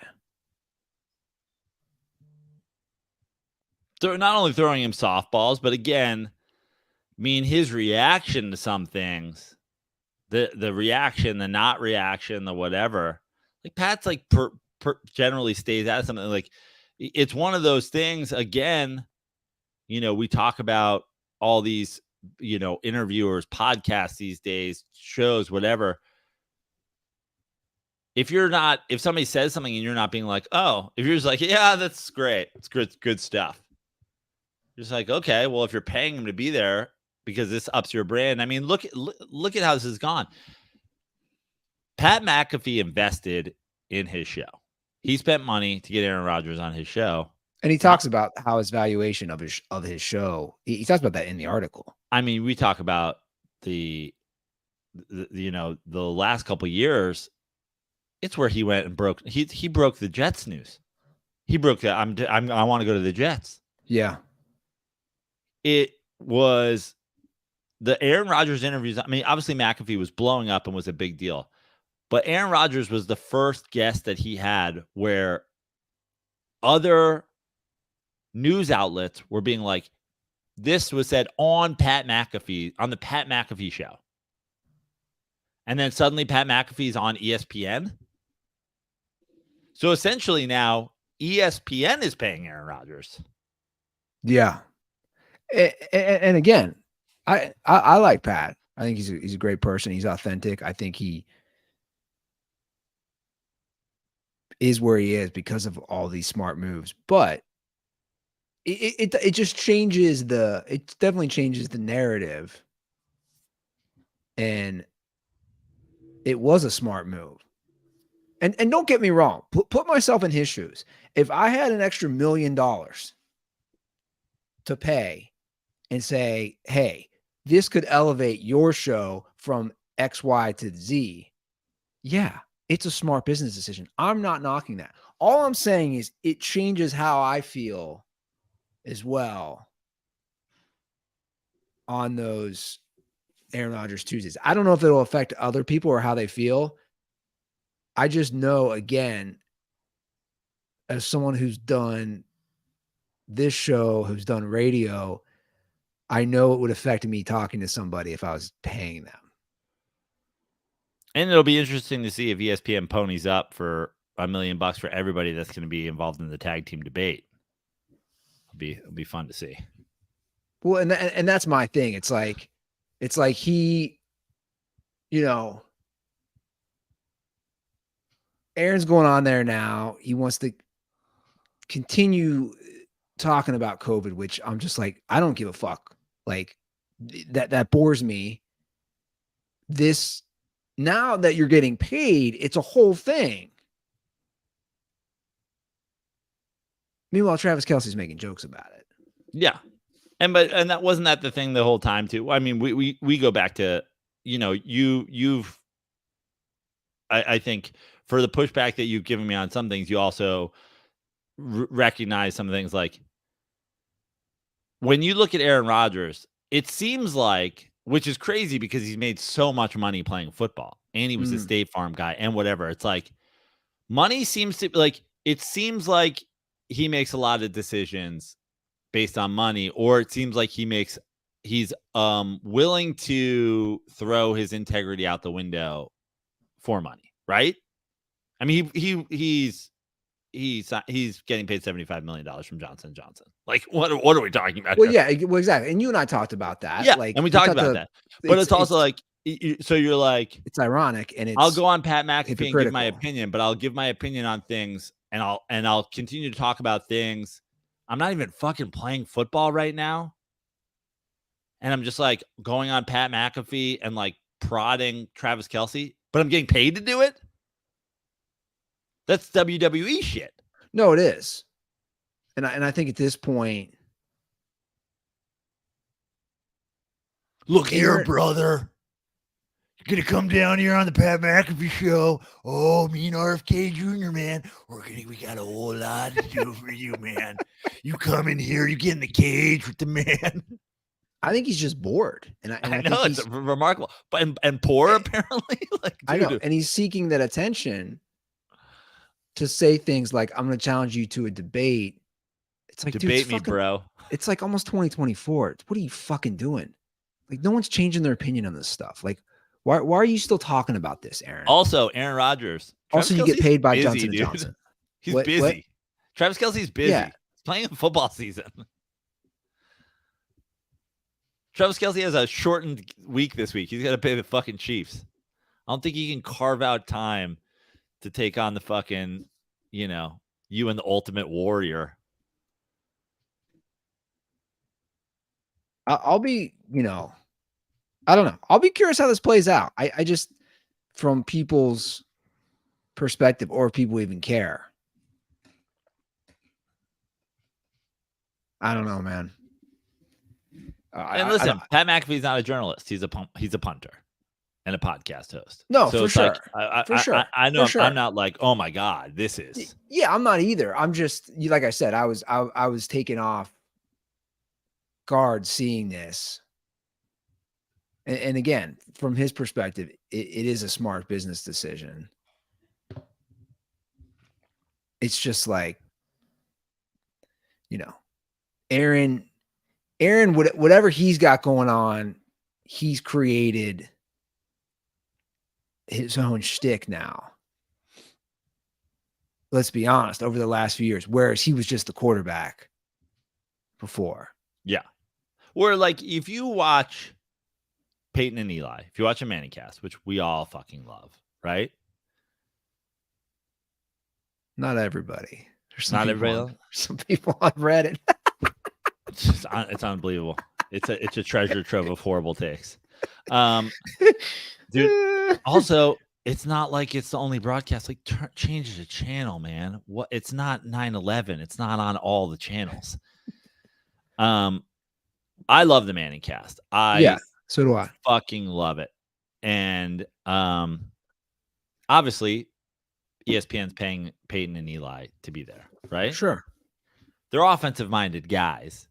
They're not only throwing him softballs, but again, his reaction to some things, the reaction, the not reaction, the whatever, like Pat's like generally stays at something. Like it's one of those things. Again, we talk about all these, interviewers, podcasts these days, shows, whatever. if somebody says something and you're not being like, oh, if you're just like, yeah, that's great. It's good stuff. You're just like, okay, well, if you're paying him to be there because this ups your brand. I mean, look at how this has gone. Pat McAfee invested in his show. He spent money to get Aaron Rodgers on his show. And he talks about how his valuation of his show. He talks about that in the article. I mean, we talk about the last couple of years. It's where he went and broke. He broke the Jets news. He broke that. I want to go to the Jets. Yeah. It was the Aaron Rodgers interviews. I mean, obviously McAfee was blowing up and was a big deal, but Aaron Rodgers was the first guest that he had where other news outlets were being like, this was said on the Pat McAfee show. And then suddenly Pat McAfee's on ESPN. So essentially now ESPN is paying Aaron Rodgers. Yeah. And again, I like Pat. I think he's a great person. He's authentic. I think he is where he is because of all these smart moves. But it just changes it definitely changes the narrative. And it was a smart move. And don't get me wrong, put myself in his shoes. If I had an extra $1 million to pay and say, hey, this could elevate your show from X, Y to Z. Yeah, it's a smart business decision. I'm not knocking that. All I'm saying is it changes how I feel as well on those Aaron Rodgers Tuesdays. I don't know if it'll affect other people or how they feel. I just know, again, as someone who's done this show, who's done radio, I know it would affect me talking to somebody if I was paying them. And it'll be interesting to see if ESPN ponies up for $1 million for everybody that's going to be involved in the tag team debate. It'll be fun to see. Well, and that's my thing. It's like he, Aaron's going on there now. He wants to continue talking about COVID, which I'm just like, I don't give a fuck. Like that bores me. This, now that you're getting paid, it's a whole thing. Meanwhile, Travis Kelce's making jokes about it. Yeah. And that wasn't that the thing the whole time too. I mean, we go back to, I think for the pushback that you've given me on some things, you also recognize some things like when you look at Aaron Rodgers, it seems like, which is crazy because he's made so much money playing football and he was a State Farm guy and whatever. It's like money seems to like, it seems like he makes a lot of decisions based on money, or it seems like he's willing to throw his integrity out the window for money, right? I mean, he's getting paid $75 million from Johnson & Johnson. Like, what are we talking about? Well, yeah, well, exactly. And you and I talked about that. Yeah, like, and we talked about that. But it's also like, so you're like, it's ironic, and I'll go on Pat McAfee and give my opinion, but I'll give my opinion on things, and I'll continue to talk about things. I'm not even fucking playing football right now, and I'm just like going on Pat McAfee and like prodding Travis Kelce, but I'm getting paid to do it. That's WWE shit. No, it is. And I think at this point, look here, brother. You're going to come down here on the Pat McAfee show. Oh, me and RFK Jr., man. We got a whole lot to do for you, man. You come in here, you get in the cage with the man. I think he's just bored. And I know it's remarkable. But and poor, apparently. Like, dude. I know. And he's seeking that attention to say things like, I'm going to challenge you to a debate. It's like, debate dude, me, bro. It's like almost 2024. What are you fucking doing? Like, no one's changing their opinion on this stuff. Like, why are you still talking about this, Aaron? Also, Aaron Rodgers. Also, you get paid by busy, Johnson & dude. Johnson. He's busy. What? Travis Kelce's busy. Yeah. He's playing the football season. Travis Kelce has a shortened week this week. He's got to pay the fucking Chiefs. I don't think he can carve out time to take on the fucking, you know, you and the Ultimate Warrior. I'll be, you know, I don't know. I'll be curious how this plays out. I just, from people's perspective, or if people even care. I don't know, man. And listen, Pat McAfee's not a journalist. He's a punter and a podcast host. No, so for sure. For sure. I know. I'm not like, oh my God, this is. Yeah, I'm not either. I'm just, like I said, I was taken off guard seeing this. And again, from his perspective, it is a smart business decision. It's just like, you know, Aaron, whatever he's got going on, he's created his own shtick now. Let's be honest, over the last few years, whereas he was just the quarterback before. Yeah. Or like, if you watch Peyton and Eli, if you watch a Manningcast, which we all fucking love, right? Not everybody. There's some people on Reddit. It's unbelievable. It's a treasure trove of horrible takes. Dude, also, it's not like it's the only broadcast. Like, change the channel, man. What? It's not 9/11. It's not on all the channels. I love the Manningcast. So do I. Fucking love it. And obviously, ESPN's paying Peyton and Eli to be there, right? Sure. They're offensive-minded guys.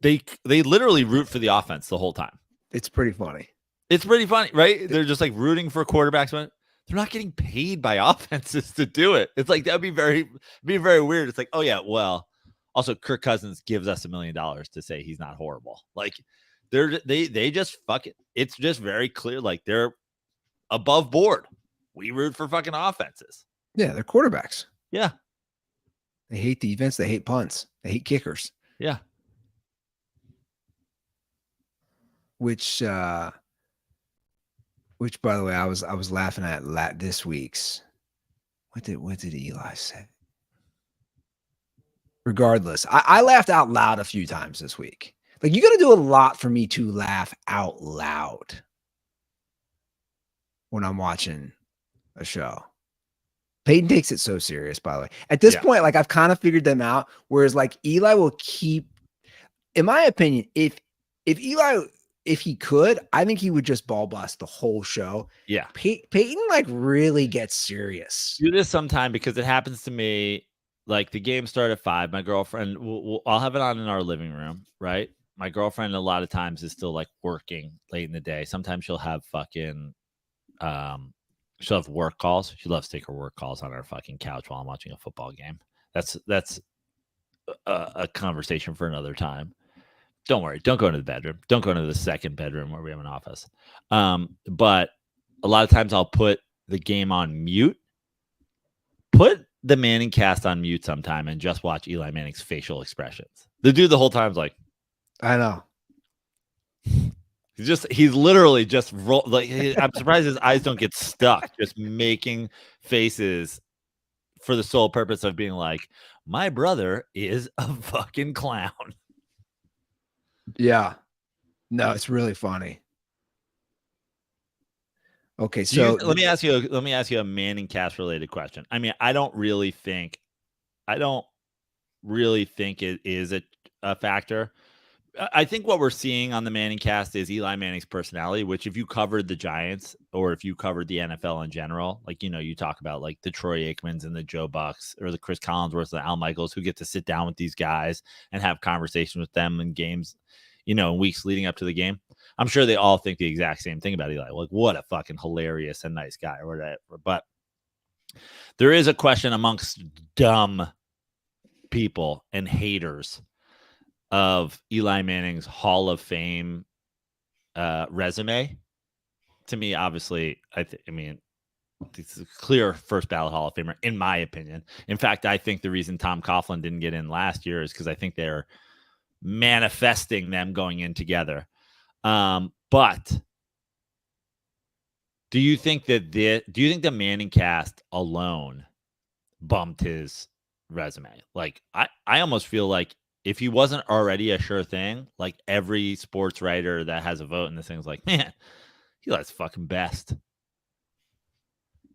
They literally root for the offense the whole time. It's pretty funny. It's pretty funny, right? They're just like rooting for quarterbacks. They're not getting paid by offenses to do it. It's like, that'd be very weird. It's like, oh yeah, well, also Kirk Cousins gives us $1 million to say he's not horrible. Like, they just fuck it. It's just very clear. Like, they're above board. We root for fucking offenses. Yeah, they're quarterbacks. Yeah. They hate defense. They hate punts. They hate kickers. Yeah. Which by the way, I was laughing at this week's. What did Eli say? Regardless, I laughed out loud a few times this week. Like, you got to do a lot for me to laugh out loud when I'm watching a show. Peyton takes it so serious, by the way. At this point, like, I've kind of figured them out. Whereas, like, Eli will keep, in my opinion, if Eli, if he could, I think he would just ball bust the whole show. Yeah. Peyton, like, really gets serious. Do this sometime, because it happens to me. Like, the game started at 5. My girlfriend, I'll have it on in our living room, right? My girlfriend a lot of times is still like working late in the day. Sometimes she'll have fucking, she'll have work calls. She loves to take her work calls on our fucking couch while I'm watching a football game. That's a conversation for another time. Don't worry. Don't go into the bedroom. Don't go into the second bedroom where we have an office. But a lot of times I'll put the game on mute. Put the Manningcast on mute sometime and just watch Eli Manning's facial expressions. The dude the whole time's like, I know. He's literally just like, I'm surprised his eyes don't get stuck, just making faces for the sole purpose of being like, my brother is a fucking clown. Yeah. No, it's really funny. Okay, so let me ask you a Manningcast related question. I mean, I don't really think it is a factor. I think what we're seeing on the Manningcast is Eli Manning's personality, which, if you covered the Giants or if you covered the NFL in general, like, you know, you talk about like the Troy Aikmans and the Joe Bucks or the Chris Collinsworths and the Al Michaels, who get to sit down with these guys and have conversations with them in games, you know, in weeks leading up to the game. I'm sure they all think the exact same thing about Eli. Like, what a fucking hilarious and nice guy or whatever. But there is a question amongst dumb people and haters of Eli Manning's Hall of Fame resume. To me, obviously, I mean, it's a clear first ballot Hall of Famer, in my opinion. In fact, I think the reason Tom Coughlin didn't get in last year is because I think they're manifesting them going in together. But Do you think that the Manningcast alone bumped his resume? Like, I almost feel like if he wasn't already a sure thing, like every sports writer that has a vote in this thing's like, man, he likes fucking best.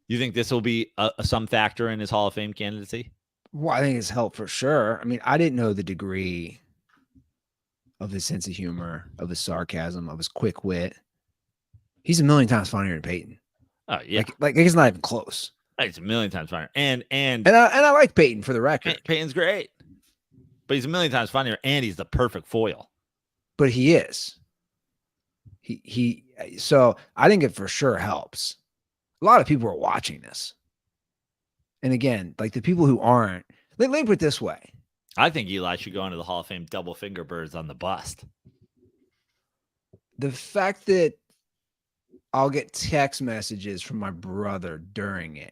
You think this will be some factor in his Hall of Fame candidacy? Well, I think it's helped for sure. I mean, I didn't know the degree of his sense of humor, of his sarcasm, of his quick wit. He's a million times funnier than Peyton. Oh yeah, like he's not even close. It's a million times funnier, and I like Peyton for the record. Peyton's great, but he's a million times funnier, and he's the perfect foil. But he is. So I think it for sure helps. A lot of people are watching this, and again, like the people who aren't. Let me put it this way. I think Eli should go into the Hall of Fame double finger birds on the bust. The fact that I'll get text messages from my brother during it.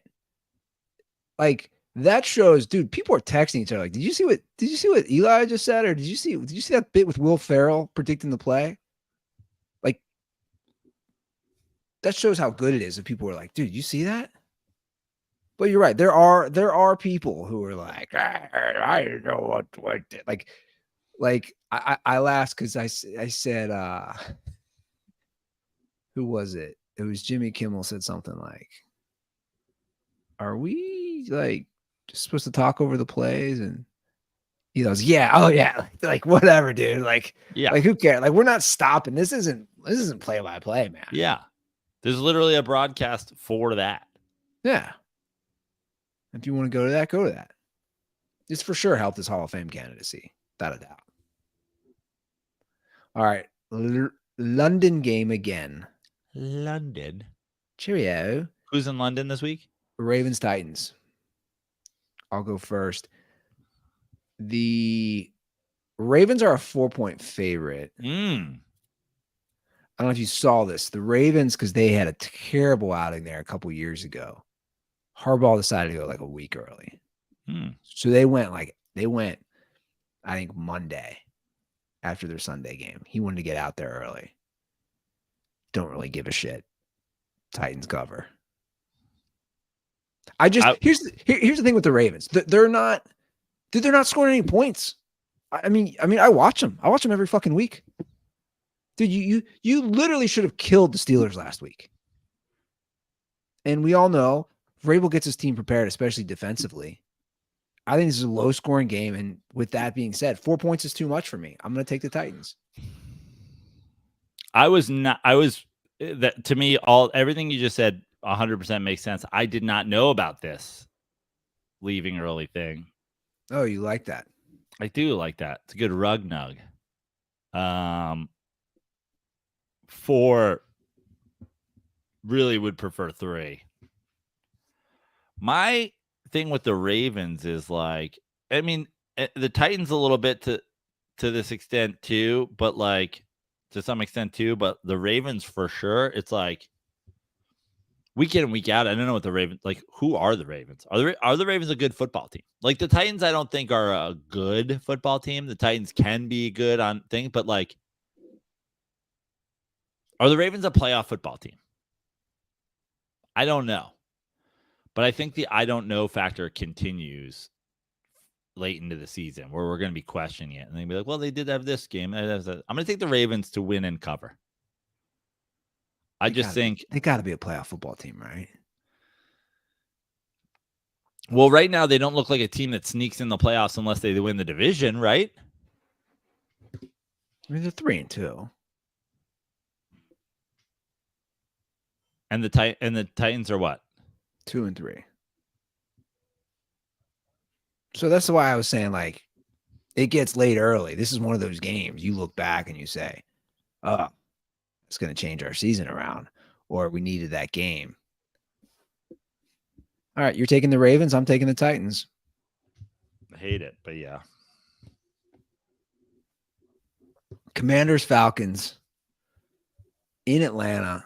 Like that shows, dude, people are texting each other. Like, did you see what Eli just said? Or did you see that bit with Will Ferrell predicting the play? Like that shows how good it is if people are like, dude, you see that? But you're right. There are people who are like, I don't know what like I laughed because I said who was it? It was Jimmy Kimmel said something like, are we like just supposed to talk over the plays? And he goes, yeah, oh yeah, like whatever, dude. Like, yeah, like who cares? Like, we're not stopping. This isn't play by play, man. Yeah. There's literally a broadcast for that. Yeah. If you want to go to that, go to that. It's for sure helped his Hall of Fame candidacy, without a doubt. All right. London game again. London. Cheerio. Who's in London this week? Ravens Titans. I'll go first. The Ravens are a 4-point favorite. I don't know if you saw this. The Ravens, because they had a terrible outing there a couple years ago. Harbaugh decided to go like a week early. So they went, I think, Monday after their Sunday game. He wanted to get out there early. Don't really give a shit. Titans cover. Here's the thing with the Ravens. They're not scoring any points. I mean, I watch them. I watch them every fucking week. Dude, you literally should have killed the Steelers last week. And we all know Vrabel gets his team prepared, especially defensively. I think this is a low-scoring game, and with that being said, 4 points is too much for me. I'm going to take the Titans. To me, everything you just said 100% makes sense. I did not know about this leaving early thing. Oh, you like that? I do like that. It's a good rug nug. 4 really would prefer 3. My thing with the Ravens is like, I mean, the Titans a little bit to this extent too, but like to some extent too, but the Ravens for sure. It's like week in and week out. I don't know what the Ravens like. Who are the Ravens? Are the Ravens a good football team? Like the Titans, I don't think are a good football team. The Titans can be good on things, but like, are the Ravens a playoff football team? I don't know. But I think the I don't know factor continues late into the season where we're going to be questioning it. And they'll be like, well, they did have this game. I'm going to take the Ravens to win and cover. I just think they got to be a playoff football team, right? Well, right now they don't look like a team that sneaks in the playoffs unless they win the division, right? I mean, they're 3-2. And the Titans are what? 2-3. So that's why I was saying, like, it gets late early. This is one of those games you look back and you say, oh, it's going to change our season around, or we needed that game. All right, you're taking the Ravens. I'm taking the Titans. I hate it, but yeah. Commanders, Falcons in Atlanta.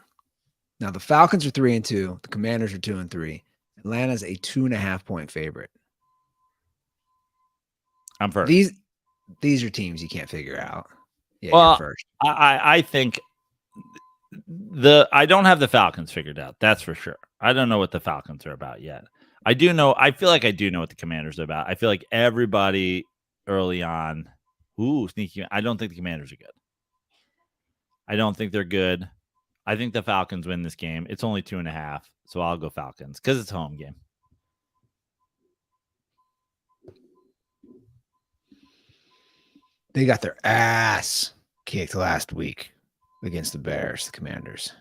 Now, the Falcons are 3-2. The Commanders are 2-3. Atlanta's a 2.5-point favorite. I'm first. These are teams you can't figure out. Yeah, well, you're first. I think I don't have the Falcons figured out. That's for sure. I don't know what the Falcons are about yet. I do know. I feel like I do know what the Commanders are about. I feel like everybody early on, sneaky. I don't think the Commanders are good. I don't think they're good. I think the Falcons win this game. It's only 2.5, so I'll go Falcons because it's a home game. They got their ass kicked last week against the Bears, the Commanders.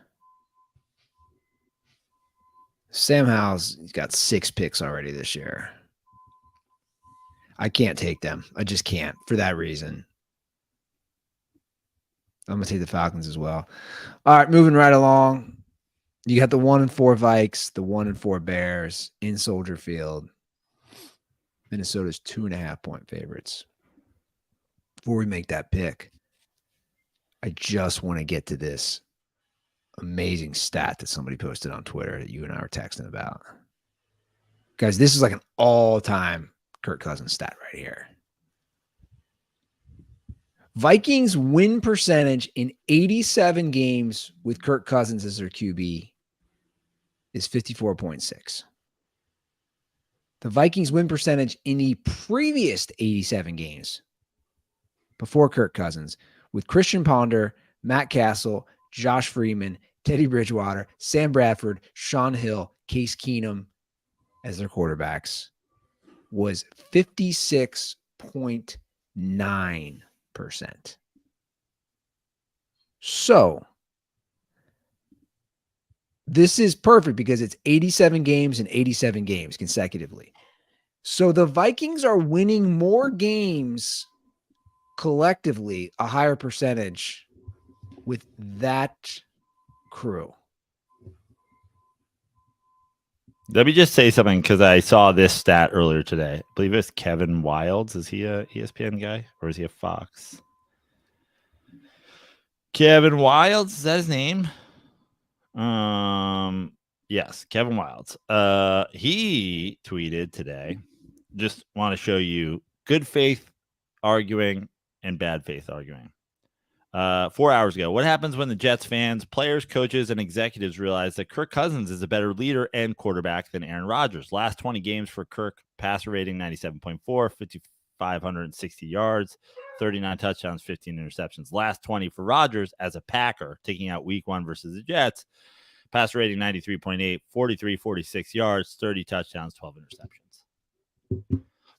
Sam Howell's got 6 picks already this year. I can't take them. I just can't for that reason. I'm going to take the Falcons as well. All right, moving right along. You got the 1-4 Vikes, the 1-4 Bears in Soldier Field. Minnesota's 2.5-point favorites. Before we make that pick, I just want to get to this amazing stat that somebody posted on Twitter that you and I were texting about. Guys, this is like an all-time Kirk Cousins stat right here. Vikings win percentage in 87 games with Kirk Cousins as their QB is 54.6. The Vikings win percentage in the previous 87 games before Kirk Cousins with Christian Ponder, Matt Castle, Josh Freeman, Teddy Bridgewater, Sam Bradford, Sean Hill, Case Keenum as their quarterbacks was 56.9%. So this is perfect because it's 87 games and 87 games consecutively. So the Vikings are winning more games collectively, a higher percentage with that crew. Let me just say something because I saw this stat earlier today. I believe it's Kevin Wildes. Is he a ESPN guy or is he a Fox? Kevin Wildes, is that his name? Yes, Kevin Wildes. He tweeted today. Just want to show you good faith arguing and bad faith arguing. 4 hours ago, what happens when the Jets fans, players, coaches, and executives realize that Kirk Cousins is a better leader and quarterback than Aaron Rodgers? Last 20 games for Kirk, passer rating 97.4, 5,560 yards, 39 touchdowns, 15 interceptions. Last 20 for Rodgers as a Packer, taking out week 1 versus the Jets, passer rating 93.8, 43, 46 yards, 30 touchdowns, 12 interceptions.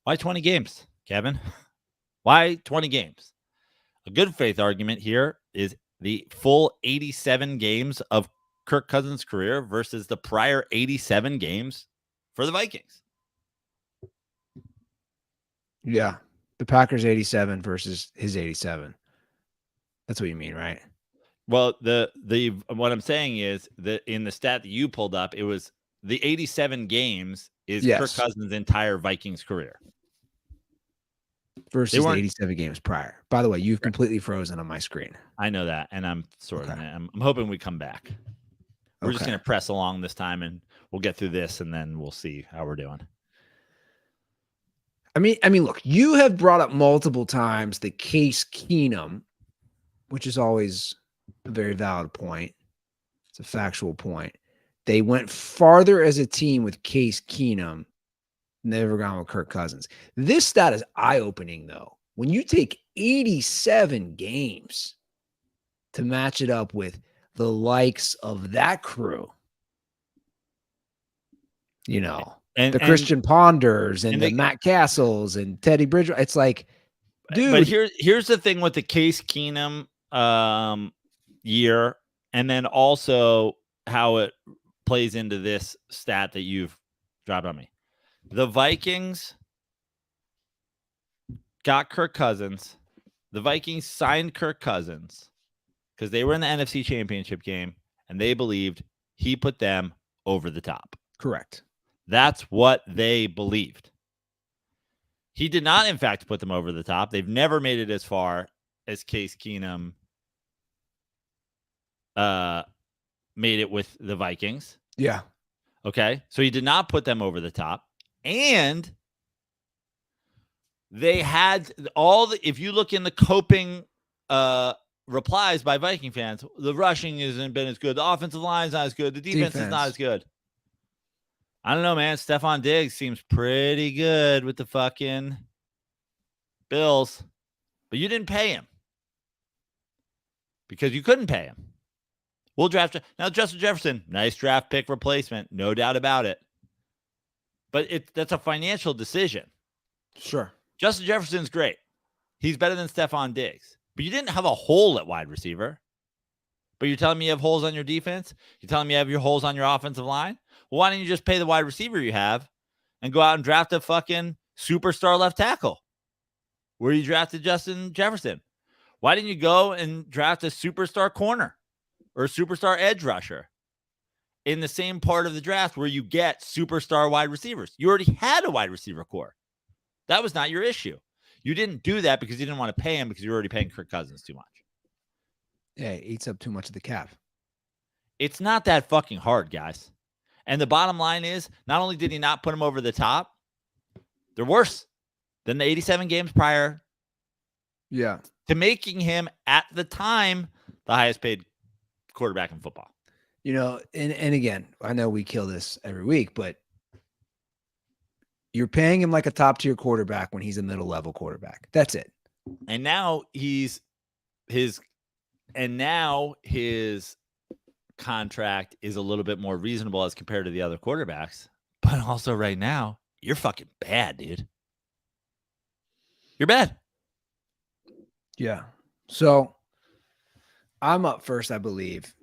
Why 20 games, Kevin? Why 20 games? A good faith argument here is the full 87 games of Kirk Cousins' career versus the prior 87 games for the Vikings. Yeah. The Packers 87 versus his 87. That's what you mean, right? Well, the what I'm saying is that in the stat that you pulled up, it was the 87 games is Kirk Cousins' entire Vikings career. Versus the 87 games prior. By the way, you've completely frozen on my screen. I know that, and I'm I'm hoping we come back. We're just going to press along this time, and we'll get through this, and then we'll see how we're doing. I mean, look, you have brought up multiple times the Case Keenum, which is always a very valid point. It's a factual point. They went farther as a team with Case Keenum. Never gone with Kirk Cousins. This stat is eye-opening, though. When you take 87 games to match it up with the likes of that crew, you know, the Christian Ponders and the Matt Castles and Teddy Bridgewater, it's like, dude. But here's the thing with the Case Keenum year, and then also how it plays into this stat that you've dropped on me. The Vikings got Kirk Cousins. The Vikings signed Kirk Cousins because they were in the NFC Championship game, and they believed he put them over the top. Correct. That's what they believed. He did not, in fact, put them over the top. They've never made it as far as Case Keenum made it with the Vikings. Yeah. Okay. So he did not put them over the top. And they had if you look in the coping replies by Viking fans. The rushing hasn't been as good. The offensive line is not as good. The defense is not as good. I don't know, man. Stephon Diggs seems pretty good with the fucking Bills, but you didn't pay him because you couldn't pay him. We'll draft now. Justin Jefferson, nice draft pick replacement, no doubt about it. But that's a financial decision. Sure. Justin Jefferson's great. He's better than Stephon Diggs. But you didn't have a hole at wide receiver. But you're telling me you have holes on your defense? You're telling me you have your holes on your offensive line? Well, why don't you just pay the wide receiver you have and go out and draft a fucking superstar left tackle where you drafted Justin Jefferson? Why didn't you go and draft a superstar corner or a superstar edge rusher in the same part of the draft where you get superstar wide receivers? You already had a wide receiver core. That was not your issue. You didn't do that because you didn't want to pay him because you're already paying Kirk Cousins too much. Yeah, it eats up too much of the cap. It's not that fucking hard, guys. And the bottom line is, not only did he not put him over the top, they're worse than the 87 games prior. Yeah. To making him, at the time, the highest paid quarterback in football. You know, and again, I know we kill this every week, but you're paying him like a top-tier quarterback when he's a middle-level quarterback. That's it. And now his contract is a little bit more reasonable as compared to the other quarterbacks. But also right now, you're fucking bad, dude. You're bad. Yeah. So I'm up first, I believe.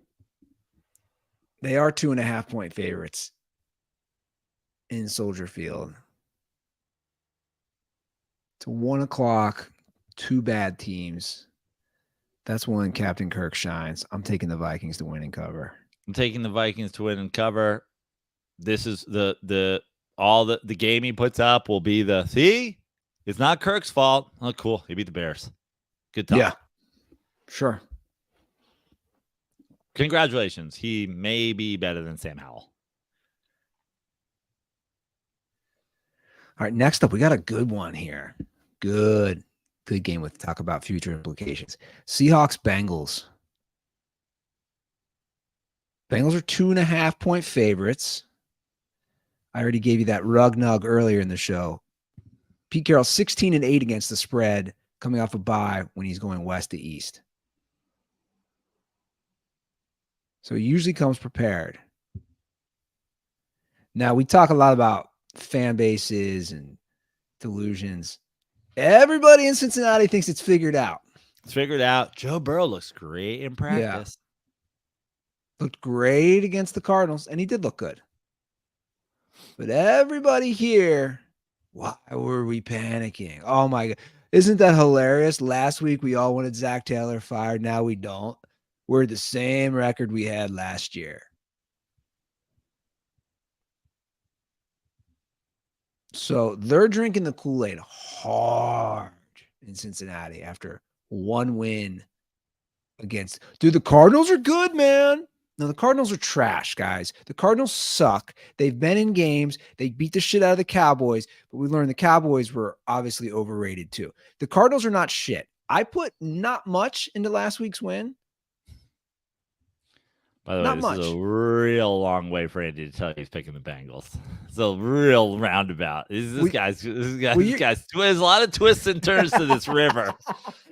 They are 2.5-point favorites in Soldier Field. It's 1:00, two bad teams. That's when Captain Kirk shines. I'm taking the Vikings to win and cover. I'm taking the Vikings to win and cover. This is the game he puts up will be it's not Kirk's fault. Oh, cool. He beat the Bears. Good talk. Yeah. Sure. Congratulations. He may be better than Sam Howell. All right, next up, we got a good one here. Good game with talk about future implications. Seahawks, Bengals. Bengals are 2.5-point favorites. I already gave you that rug nug earlier in the show. Pete Carroll, 16-8 against the spread, coming off a bye when he's going west to east. So he usually comes prepared. Now, we talk a lot about fan bases and delusions. Everybody in Cincinnati thinks it's figured out. It's figured out. Joe Burrow looks great in practice. Yeah. Looked great against the Cardinals, and he did look good. But everybody here, why were we panicking? Oh, my God. Isn't that hilarious? Last week, we all wanted Zach Taylor fired. Now we don't. We're the same record we had last year. So they're drinking the Kool-Aid hard in Cincinnati after one win against. Dude, the Cardinals are good, man. No, the Cardinals are trash, guys. The Cardinals suck. They've been in games. They beat the shit out of the Cowboys, but we learned the Cowboys were obviously overrated too. The Cardinals are not shit. I put not much into last week's win. By the way, this is a real long way for Andy to tell you he's picking the Bengals. It's a real roundabout. This guy's there's a lot of twists and turns to this river.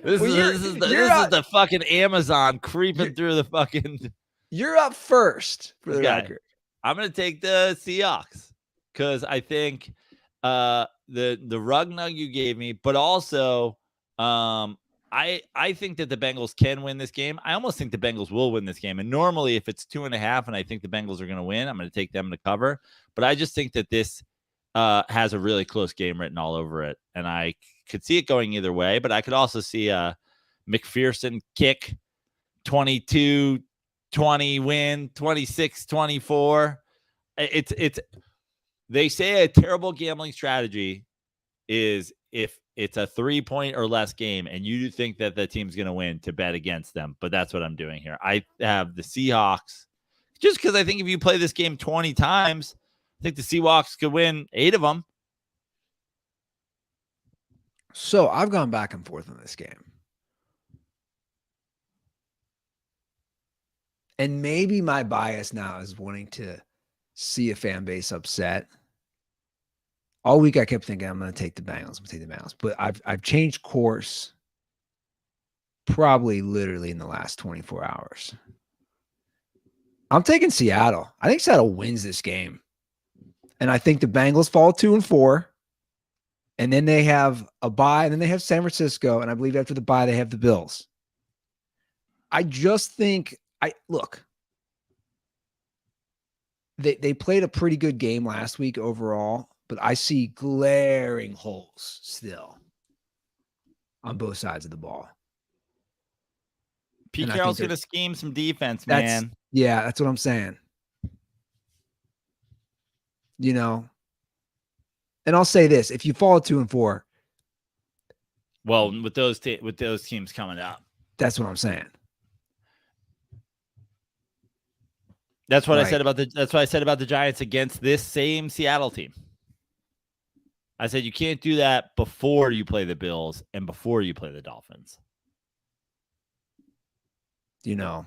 This is the fucking Amazon creeping through the fucking. You're up first for the record. I'm gonna take the Seahawks because I think the rug nug you gave me, but also I think that the Bengals can win this game. I almost think the Bengals will win this game. And normally, if it's 2.5 and I think the Bengals are going to win, I'm going to take them to cover. But I just think that this has a really close game written all over it. And I could see it going either way. But I could also see a McPherson kick, 22-20 win, 26-24. They say a terrible gambling strategy is if it's a 3-point or less game and you think that the team's going to win to bet against them. But that's what I'm doing here. I have the Seahawks just because I think if you play this game 20 times, I think the Seahawks could win 8 of them. So I've gone back and forth on this game. And maybe my bias now is wanting to see a fan base upset. All week I kept thinking I'm going to take the Bengals. But I've changed course probably literally in the last 24 hours. I'm taking Seattle. I think Seattle wins this game. And I think the Bengals fall 2-4. And then they have a bye, and then they have San Francisco. And I believe after the bye, they have the Bills. I just think look. They played a pretty good game last week overall, but I see glaring holes still on both sides of the ball. Pete Carroll's going to scheme some defense, man. Yeah, that's what I'm saying. You know, and I'll say this: if you fall 2-4, well, with those teams coming up, that's what I'm saying. That's what I said about the Giants against this same Seattle team. I said you can't do that before you play the Bills and before you play the Dolphins. You know.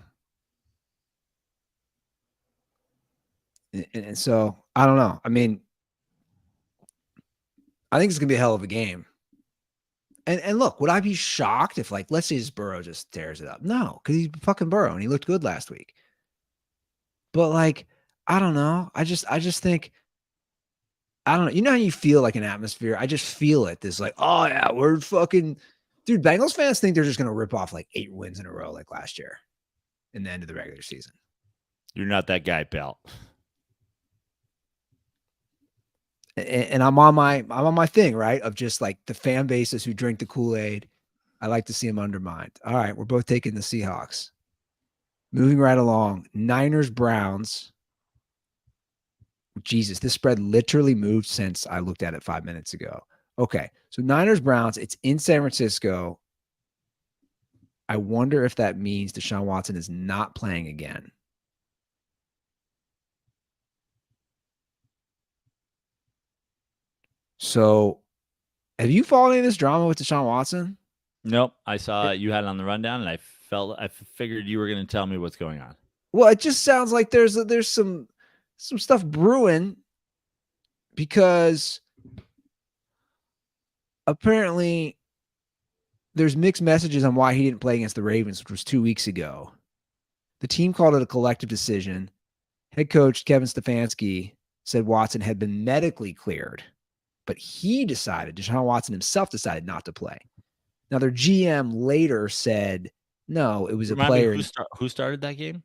And so I don't know. I mean, I think it's gonna be a hell of a game. And look, would I be shocked if, like, let's say this Burrow just tears it up? No, because he's fucking Burrow and he looked good last week. But, like, I don't know. I just think, I don't know. You know how you feel like an atmosphere? I just feel it. This, like, oh yeah, we're fucking, dude. Bengals fans think they're just gonna rip off like 8 wins in a row like last year in the end of the regular season. You're not that guy, pal. And I'm on my thing, right? Of just like the fan bases who drink the Kool-Aid. I like to see them undermined. All right, we're both taking the Seahawks. Moving right along, Niners, Browns. Jesus, this spread literally moved since I looked at it 5 minutes ago. Okay, so Niners, Browns, it's in San Francisco. I wonder if that means Deshaun Watson is not playing again. So, have you followed any of this drama with Deshaun Watson? Nope. I saw you had it on the rundown, and I figured you were going to tell me what's going on. Well, it just sounds like there's some stuff brewing, because apparently there's mixed messages on why he didn't play against the Ravens, which was 2 weeks ago. The team called it a collective decision. Head coach Kevin Stefanski said Watson had been medically cleared, but Deshaun Watson himself decided not to play. Now, their GM later said, no, it was a player. Who started that game?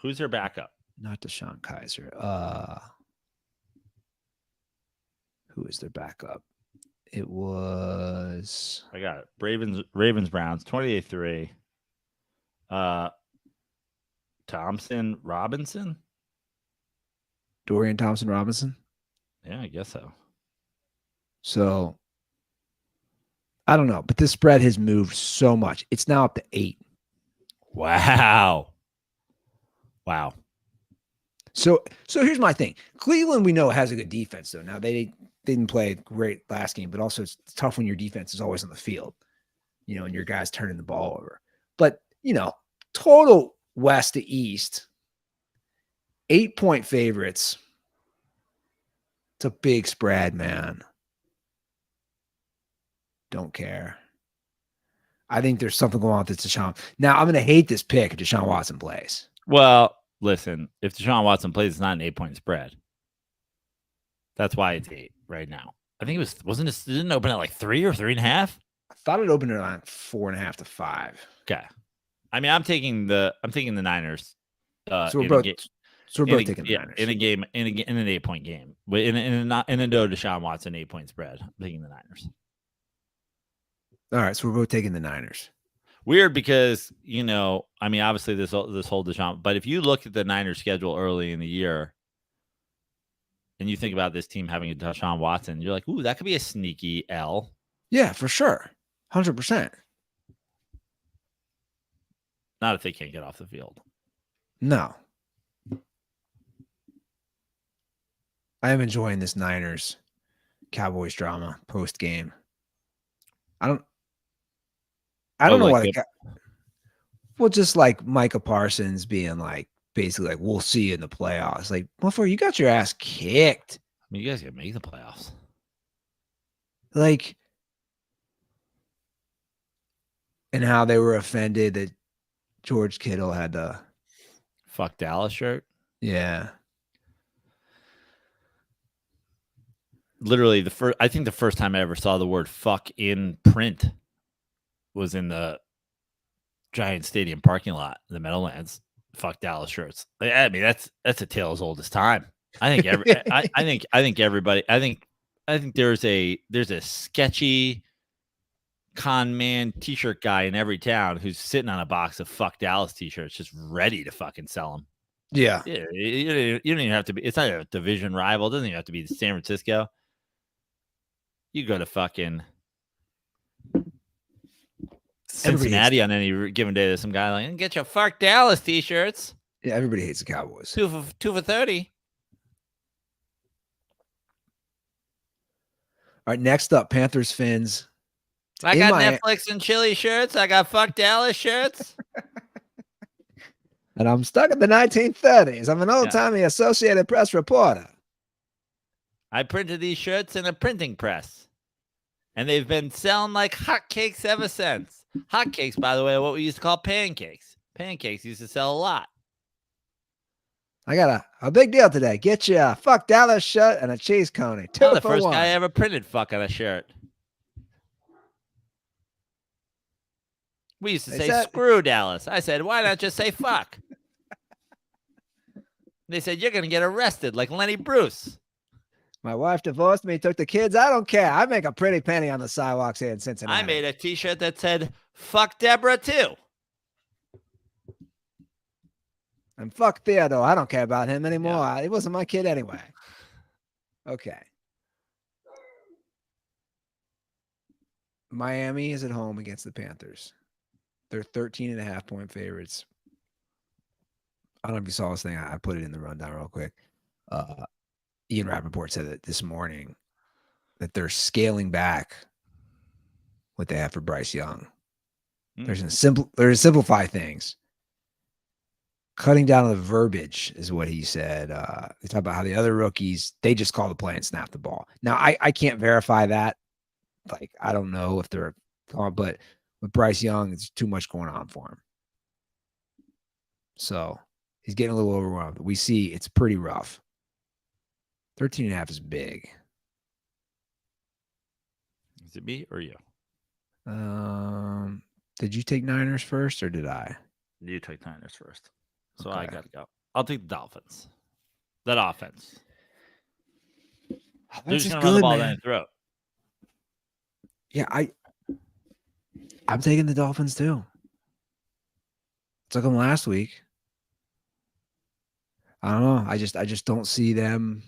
Who's their backup? Not Deshaun Kaiser. Who is their backup? It was... I got it. Ravens, Browns, 28-3. Thompson Robinson? Dorian Thompson Robinson? Yeah, I guess so. So, I don't know, but this spread has moved so much. It's now up to 8. Wow. So here's my thing. Cleveland, we know, has a good defense, though. Now, they didn't play great last game, but also it's tough when your defense is always on the field, and your guys turning the ball over. But, total west to east, 8-point favorites. It's a big spread, man. Don't care. I think there's something going on with this Deshaun. Now, I'm going to hate this pick if Deshaun Watson plays. Well, listen, if Deshaun Watson plays, it's not an 8-point spread. That's why it's 8 right now. I think it didn't open at like 3 or 3.5? I thought it opened at like 4.5 to 5. Okay. I mean, I'm taking the Niners. So we're both taking the Niners. In an 8-point game. But in a no Deshaun Watson 8-point spread, I'm taking the Niners. All right, so we're both taking the Niners. Weird because, I mean, obviously this whole Deshaun, but if you look at the Niners schedule early in the year and you think about this team having a Deshaun Watson, you're like, ooh, that could be a sneaky L. Yeah, for sure. 100%. Not if they can't get off the field. No. I am enjoying this Niners Cowboys drama post game. I don't know why Well, just like Micah Parsons being like, basically like, we'll see you in the playoffs. Like, motherfucker, you got your ass kicked. I mean, you guys can make the playoffs. Like, and how they were offended that George Kittle had the fuck Dallas shirt. Yeah. Literally I think the first time I ever saw the word fuck in print was in the Giants Stadium parking lot, the Meadowlands. Fuck Dallas shirts. I mean, that's a tale as old as time. I think I think there's a sketchy con man t-shirt guy in every town who's sitting on a box of fuck Dallas t-shirts just ready to fucking sell them. Yeah. You don't even have to be, it's not a division rival. It doesn't even have to be San Francisco. You go to fucking Cincinnati on any given day. There's some guy like, get your fuck Dallas t-shirts. Yeah, everybody hates the Cowboys. 2 for $30. All right, next up, Panthers Fins. I got Netflix and chili shirts. I got fuck Dallas shirts. And I'm stuck in the 1930s. I'm an old-timey Associated Press reporter. I printed these shirts in a printing press. And they've been selling like hotcakes ever since. Hotcakes, by the way, are what we used to call pancakes. Pancakes used to sell a lot. I got a big deal today. Get you a fuck Dallas shirt and a cheese coney. I'm the first guy ever printed fuck on a shirt. We used to say screw Dallas. I said, why not just say fuck? They said, you're going to get arrested like Lenny Bruce. My wife divorced me, took the kids. I don't care. I make a pretty penny on the sidewalks here in Cincinnati. I made a t-shirt that said, fuck Deborah too. And fuck Theodore. I don't care about him anymore. Yeah. He wasn't my kid anyway. Okay. Miami is at home against the Panthers. They're 13.5-point favorites. I don't know if you saw this thing. I put it in the rundown real quick. Ian Rappaport said that this morning that they're scaling back what they have for Bryce Young. There's to simplify things. Cutting down the verbiage is what he said. They talk about how the other rookies, they just call the play and snap the ball. Now, I can't verify that. Like, I don't know if they're, but with Bryce Young, it's too much going on for him. So he's getting a little overwhelmed. We see it's pretty rough. 13.5 is big. Is it me or you? Did you take Niners first or did I? You took Niners first. So okay. I got to go. I'll take the Dolphins. That offense. They're just going to run the ball down your throat. Yeah, I'm taking the Dolphins too. Took them last week. I don't know. I just don't see them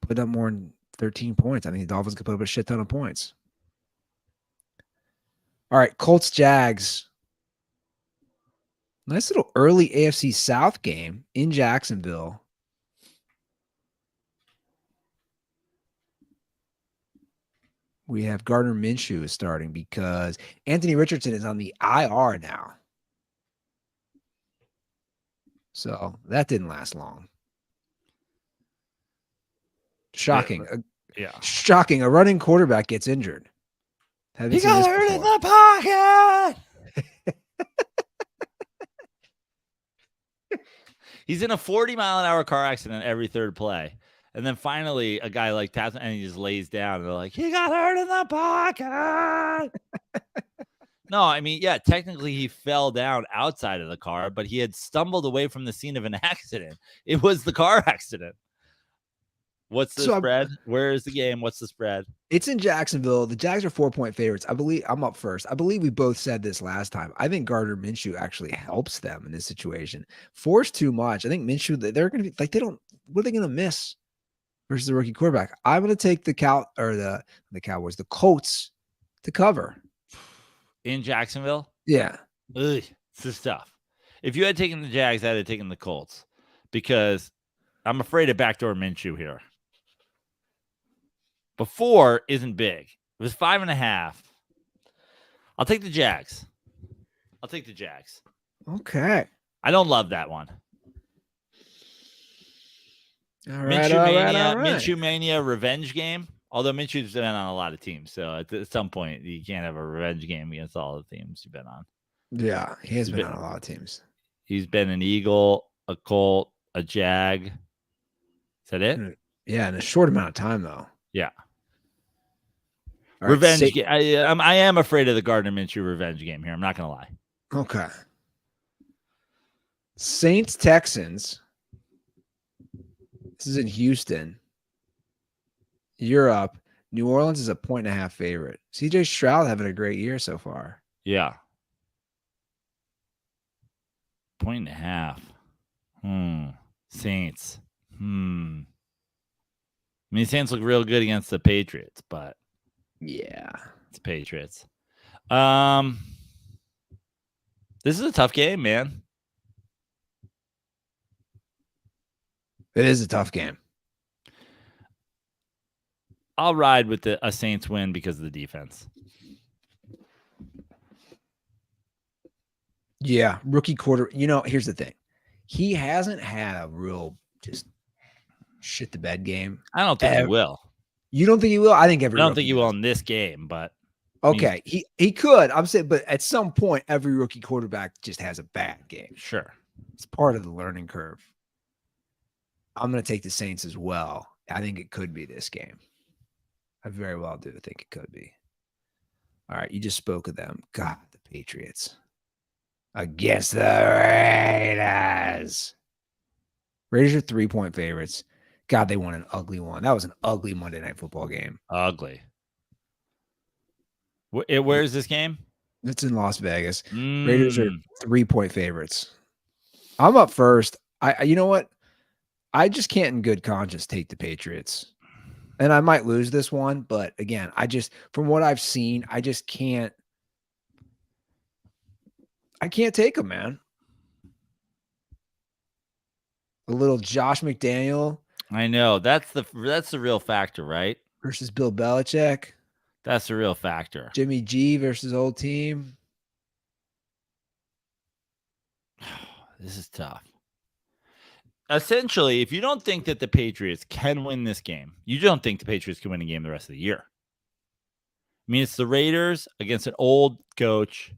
put up more than 13 points. I think the Dolphins could put up a shit ton of points. All right, Colts Jags. Nice little early AFC South game in Jacksonville. We have Gardner Minshew is starting because Anthony Richardson is on the IR now. So that didn't last long. Shocking. Yeah. Shocking. A running quarterback gets injured. He got hurt in the pocket. He's in a 40-mile-an-hour car accident every third play. And then finally, a guy like taps and he just lays down. And they're like, he got hurt in the pocket. No, I mean, yeah, technically he fell down outside of the car, but he had stumbled away from the scene of an accident. It was the car accident. What's the spread? Where is the game? What's the spread? It's in Jacksonville. The Jags are 4-point favorites. I believe I'm up first. I believe we both said this last time. I think Gardner Minshew actually helps them in this situation. 4's too much. I think Minshew, they're going to be like, what are they going to miss versus the rookie quarterback? I'm going to take the Cowboys, the Colts to cover. In Jacksonville? Yeah. Ugh, it's the stuff. If you had taken the Jags, I'd have taken the Colts because I'm afraid of backdoor Minshew here. But 4 isn't big. It was 5.5. I'll take the Jags. I'll take the Jags. Okay. I don't love that one. All right, all right. Minshew Mania revenge game. Although Minshew's been on a lot of teams, so at some point you can't have a revenge game against all the teams you've been on. Yeah, he has been on a lot of teams. He's been an Eagle, a Colt, a Jag. Is that it? Yeah, in a short amount of time, though. Yeah. All revenge right, game. I am afraid of the Gardner Minshew revenge game here. I'm not going to lie. Okay. Saints Texans. This is in Houston. You're up. New Orleans is a 1.5 favorite. CJ Stroud having a great year so far. Yeah. 1.5. Saints. I mean, Saints look real good against the Patriots, but yeah, it's Patriots. This is a tough game, man. It is a tough game. I'll ride with a Saints win because of the defense. Yeah, rookie quarter. Here's the thing. He hasn't had a real just shit the bed game. I don't think he will. You don't think he will? I think I don't think he will in this game, but okay, he could. I'm saying, but at some point, every rookie quarterback just has a bad game. Sure, it's part of the learning curve. I'm going to take the Saints as well. I think it could be this game. I very well do think it could be. All right, you just spoke of them. God, the Patriots against the Raiders. Raiders are 3-point favorites. God, they won an ugly one. That was an ugly Monday Night Football game. Ugly. Where is this game? It's in Las Vegas. Raiders are 3-point favorites. I'm up first. You know what? I just can't in good conscience take the Patriots. And I might lose this one, but again, from what I've seen, I just can't. I can't take them, man. A little Josh McDaniel. I know. That's the real factor, right? Versus Bill Belichick. That's the real factor. Jimmy G versus old team. This is tough. Essentially, if you don't think that the Patriots can win this game, you don't think the Patriots can win a game the rest of the year. I mean, it's the Raiders against an old coach.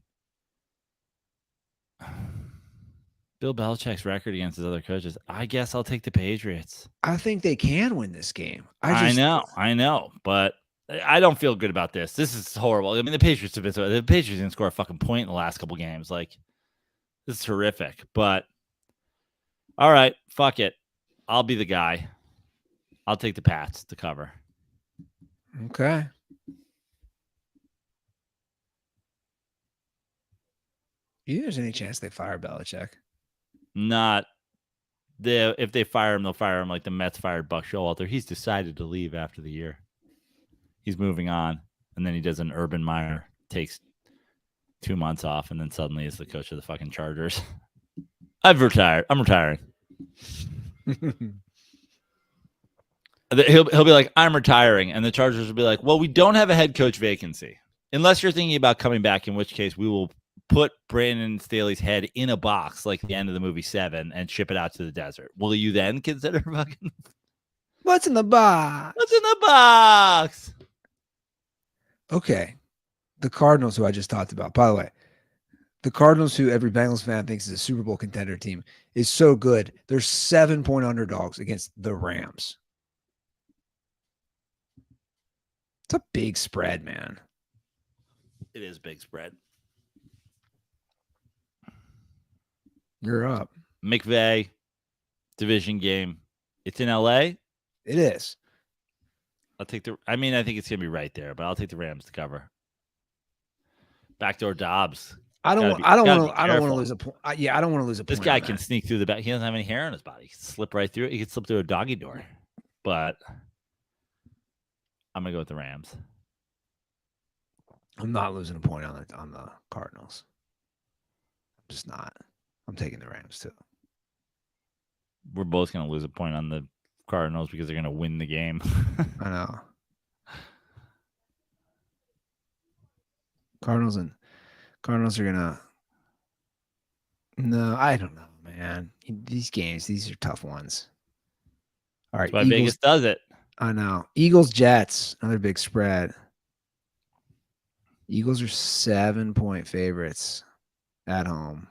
Bill Belichick's record against his other coaches. I guess I'll take the Patriots. I think they can win this game. I know, but I don't feel good about this. This is horrible. I mean, the Patriots didn't score a fucking point in the last couple games. Like, this is horrific. But all right, fuck it. I'll be the guy. I'll take the Pats to cover. Okay. You think there's any chance they fire Belichick? Not. If they fire him, they'll fire him like the Mets fired Buck Showalter. He's decided to leave after the year. He's moving on. And then he does an Urban Meyer, takes 2 months off, and then suddenly is the coach of the fucking Chargers. I've retired. I'm retiring. He'll be like, I'm retiring. And the Chargers will be like, well, we don't have a head coach vacancy. Unless you're thinking about coming back, in which case we will put Brandon Staley's head in a box like the end of the movie 7 and ship it out to the desert. Will you then consider fucking... What's in the box? What's in the box? Okay. The Cardinals, who I just talked about. By the way, the Cardinals, who every Bengals fan thinks is a Super Bowl contender team, is so good. They're 7-point underdogs against the Rams. It's a big spread, man. It is a big spread. You're up. McVay, division game. It's in LA. It is. I think it's gonna be right there, but I'll take the Rams to cover. Backdoor Dobbs. I don't want to lose a point. I don't want to lose a point. This guy can sneak through the back. He doesn't have any hair on his body. He can slip right through it. He can slip through a doggy door. But I'm gonna go with the Rams. I'm not losing a point on the Cardinals. I'm just not. I'm taking the Rams too. We're both gonna lose a point on the Cardinals because they're gonna win the game. I know. Cardinals are gonna No, I don't know, man. These games, these are tough ones. All right, That's why Vegas does it. I know. Eagles, Jets, another big spread. Eagles are 7-point favorites at home.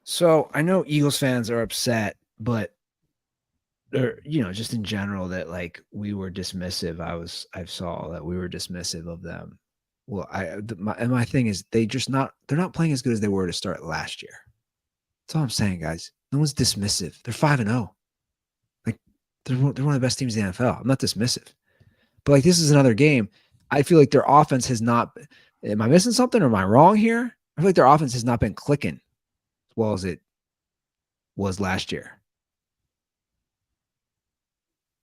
So I know Eagles fans are upset, but just in general that like we were dismissive. I saw that we were dismissive of them. Well, my thing is they're not playing as good as they were to start last year. That's all I'm saying, guys. No one's dismissive. They're 5-0. Like they're one of the best teams in the NFL. I'm not dismissive, but like this is another game. I feel like their offense has not. Am I missing something or am I wrong here? I feel like their offense has not been clicking as well as it was last year.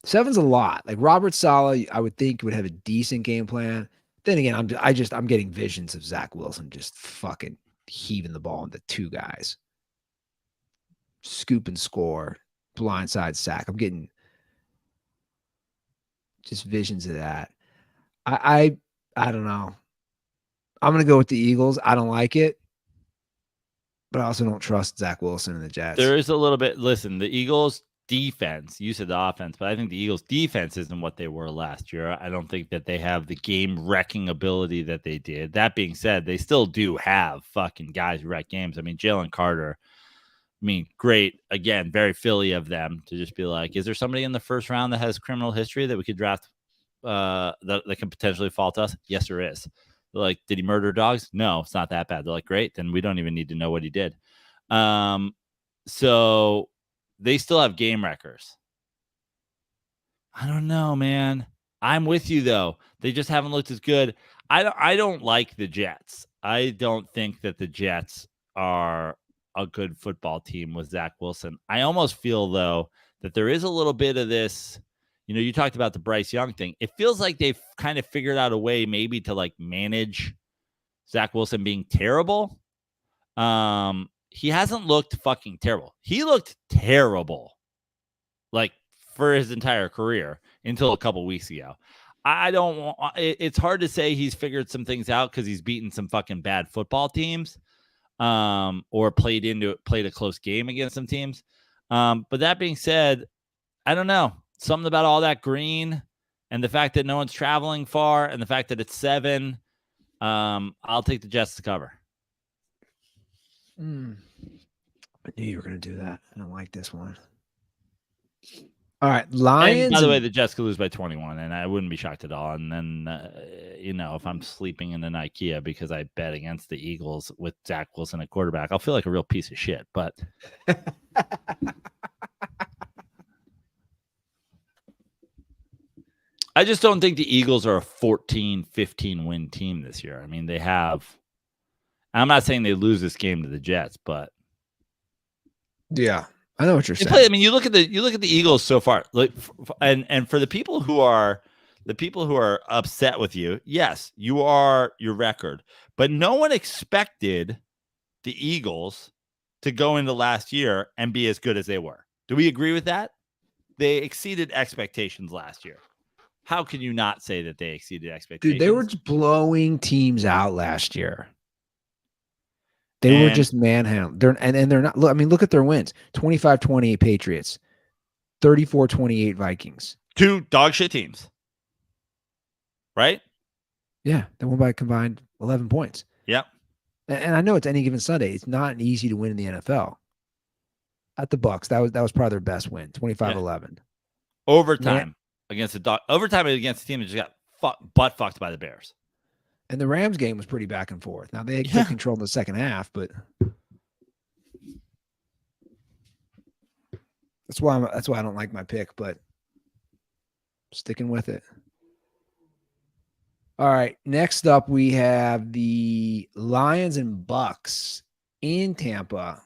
7's a lot. Like Robert Saleh, I would think would have a decent game plan. Then again, I'm getting visions of Zach Wilson just fucking heaving the ball into two guys. Scoop and score, blindside sack. I'm getting just visions of that. I don't know. I'm gonna go with the Eagles. I don't like it, but I also don't trust Zach Wilson and the Jets. There is a little bit. Listen, the Eagles defense, you said the offense, but I think the Eagles defense isn't what they were last year. I don't think that they have the game wrecking ability that they did. That being said, they still do have fucking guys who wreck games. I mean, Jalen Carter, great. Again, very Philly of them to just be like, is there somebody in the first round that has criminal history that we could draft that can potentially fault us? Yes, there is. They're like, did he murder dogs? No, it's not that bad. They're like, great. Then we don't even need to know what he did. So they still have game wreckers. I don't know, man. I'm with you though. They just haven't looked as good. I don't like the Jets. I don't think that the Jets are a good football team with Zach Wilson. I almost feel though that there is a little bit of this. You talked about the Bryce Young thing. It feels like they've kind of figured out a way maybe to like manage Zach Wilson being terrible. He hasn't looked fucking terrible. He looked terrible, like for his entire career until a couple weeks ago. I don't want. It's hard to say he's figured some things out because he's beaten some fucking bad football teams, or played a close game against some teams. But that being said, I don't know. Something about all that green and the fact that no one's traveling far and the fact that it's 7. I'll take the Jets to cover. I knew you were going to do that. I don't like this one. All right, Lions. And by the way, the Jets could lose by 21, and I wouldn't be shocked at all. And then, if I'm sleeping in an IKEA because I bet against the Eagles with Zach Wilson at quarterback, I'll feel like a real piece of shit. But I just don't think the Eagles are a 14, 15 win team this year. I mean, they have. I'm not saying they lose this game to the Jets, but yeah, I know what you're saying. You look at the Eagles so far, like, and for the people who are upset with you, yes, you are your record, but no one expected the Eagles to go into last year and be as good as they were. Do we agree with that? They exceeded expectations last year. How can you not say that they exceeded expectations? Dude, they were just blowing teams out last year. They were just manhandled. They're not. Look at their wins. 25-28 Patriots. 34-28 Vikings. 2 dog shit teams. Right? Yeah, they won by a combined 11 points. Yep. And I know it's any given Sunday. It's not easy to win in the NFL. At the Bucs, that was probably their best win. 25-11. Overtime against a team that just got butt fucked by the Bears. And the Rams game was pretty back and forth. Now they took control in the second half, but that's why I don't like my pick, but sticking with it. All right, next up we have the Lions and Bucks in Tampa.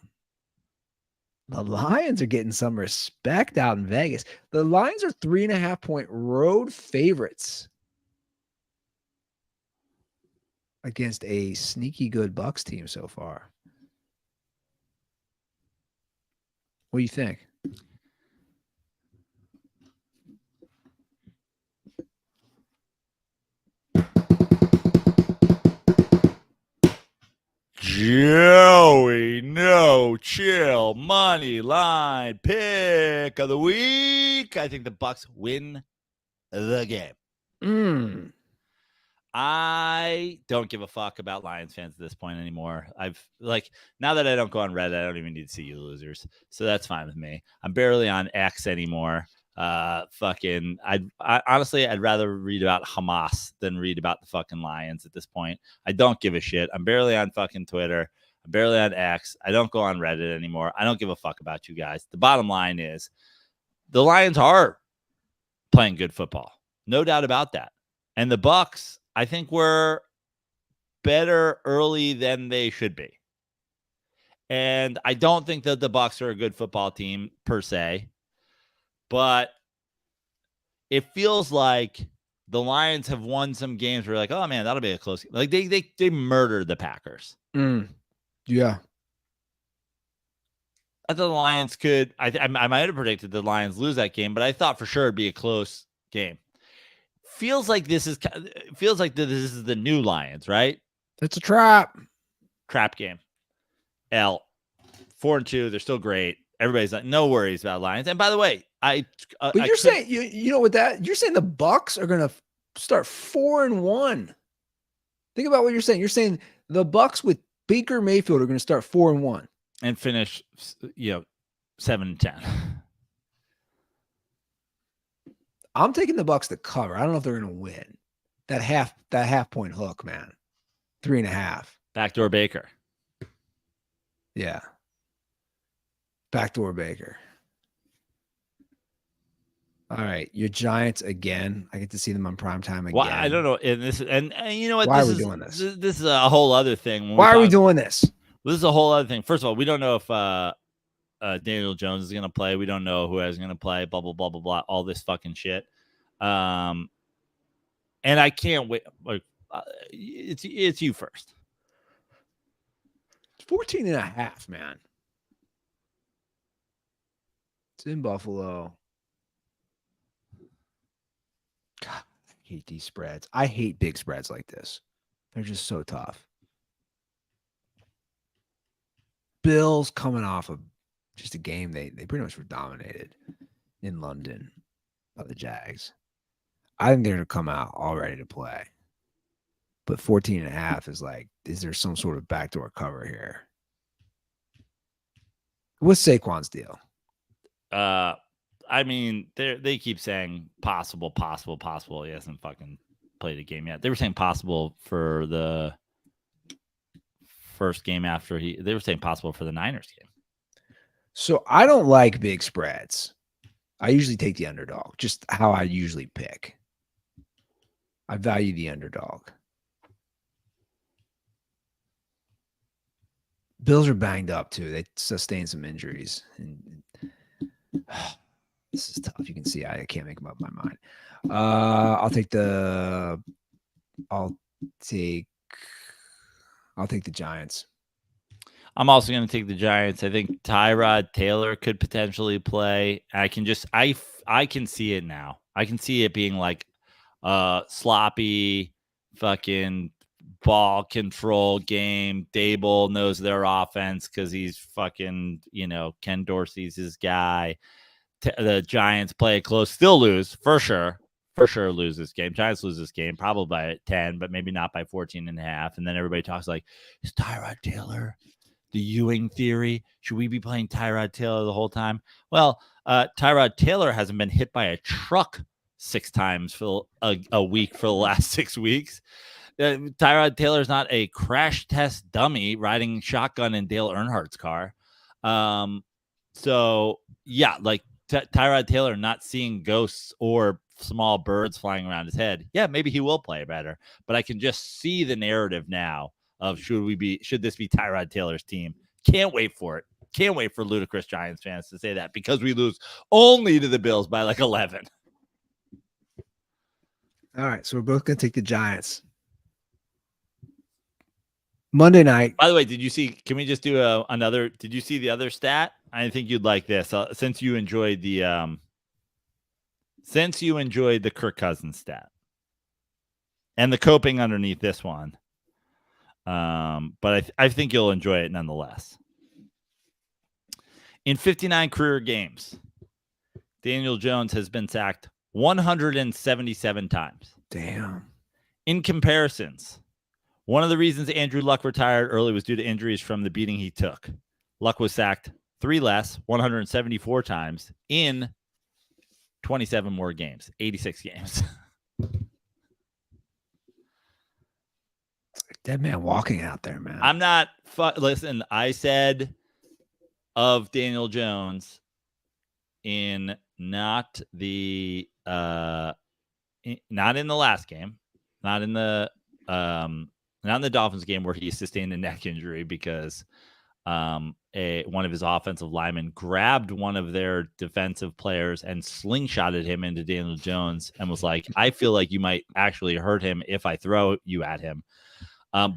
The Lions are getting some respect out in Vegas. The Lions are 3.5-point road favorites against a sneaky good Bucks team so far. What do you think? line pick of the week. I think the Bucs win the game. I don't give a fuck about Lions fans at this point anymore. Now that I don't go on Reddit, I don't even need to see you losers. So that's fine with me. I'm barely on X anymore. Honestly, I'd rather read about Hamas than read about the fucking Lions at this point. I don't give a shit. I'm barely on fucking Twitter. I'm barely on X. I don't go on Reddit anymore. I don't give a fuck about you guys. The bottom line is the Lions are playing good football. No doubt about that. And the Bucs, I think, were better early than they should be. And I don't think that the Bucs are a good football team per se, but it feels like the Lions have won some games where you're like, oh man, that'll be a close game. Like they murdered the Packers. Yeah. I thought the Lions could. I might have predicted the Lions lose that game, but I thought for sure it'd be a close game. Feels like this is the new Lions, right? It's a trap game. 4-2. They're still great. Everybody's like, no worries about Lions. And by the way, saying you know what that you're saying the Bucs are gonna start 4-1. Think about what you're saying. You're saying the Bucs with Baker Mayfield are gonna start 4-1 and finish 7-10. I'm taking the Bucs to cover. I don't know if they're going to win. That half point hook, man. 3.5. Backdoor Baker. Yeah. Backdoor Baker. All right, your Giants again. I get to see them on primetime again. Well, I don't know. And you know what? Why are we doing this? This is a whole other thing. Why are we doing this? This is a whole other thing. First of all, we don't know if Daniel Jones is going to play. We don't know who is going to play, blah, blah, blah, blah, blah, all this fucking shit. And I can't wait. Like, it's you first. It's 14.5, man. It's in Buffalo. God, I hate these spreads. I hate big spreads like this. They're just so tough. Bills coming off of just a game they pretty much were dominated in London by the Jags. I think they're going to come out all ready to play. But 14.5 is like, is there some sort of backdoor cover here? What's Saquon's deal? I mean, they keep saying possible. He hasn't fucking played a game yet. They were saying possible for the first game after they were saying possible for the Niners game. So I don't like big spreads. I usually take the underdog, just how I usually pick. I value the underdog. Bills are banged up too. They sustained some injuries. And this is tough. You can see I can't make up my mind. I'll take the Giants. I'm also going to take the Giants. I think Tyrod Taylor could potentially play. I can see it now. I can see it being like sloppy fucking ball control game. Dable knows their offense because he's fucking, Ken Dorsey's his guy. The Giants play it close, still lose for sure. For sure lose this game. Giants lose this game probably by 10, but maybe not by 14.5. And then everybody talks like, is Tyrod Taylor the Ewing theory? Should we be playing Tyrod Taylor the whole time? Well, Tyrod Taylor hasn't been hit by a truck 6 times for a week for the last 6 weeks. Tyrod Taylor's not a crash test dummy riding shotgun in Dale Earnhardt's car. So yeah, like Tyrod Taylor not seeing ghosts or small birds flying around his head. Yeah, maybe he will play better, but I can just see the narrative now of should this be Tyrod Taylor's team? Can't wait for it. Can't wait for ludicrous Giants fans to say that because we lose only to the Bills by like 11. All right, so we're both going to take the Giants. Monday night. By the way, did you see? Can we just do another? Did you see the other stat? I think you'd like this since you enjoyed the Kirk Cousins stat and the coping underneath this one. But I think you'll enjoy it nonetheless. In 59 career games, Daniel Jones has been sacked 177 times. Damn. In comparisons, one of the reasons Andrew Luck retired early was due to injuries from the beating he took. Luck was sacked 3 less, 174 times in 27 more games, 86 games. Dead man walking out there, man. I'm not listen, I said of Daniel Jones in not in the last game, not in the Dolphins game where he sustained a neck injury because one of his offensive linemen grabbed one of their defensive players and slingshotted him into Daniel Jones and was like, I feel like you might actually hurt him if I throw you at him.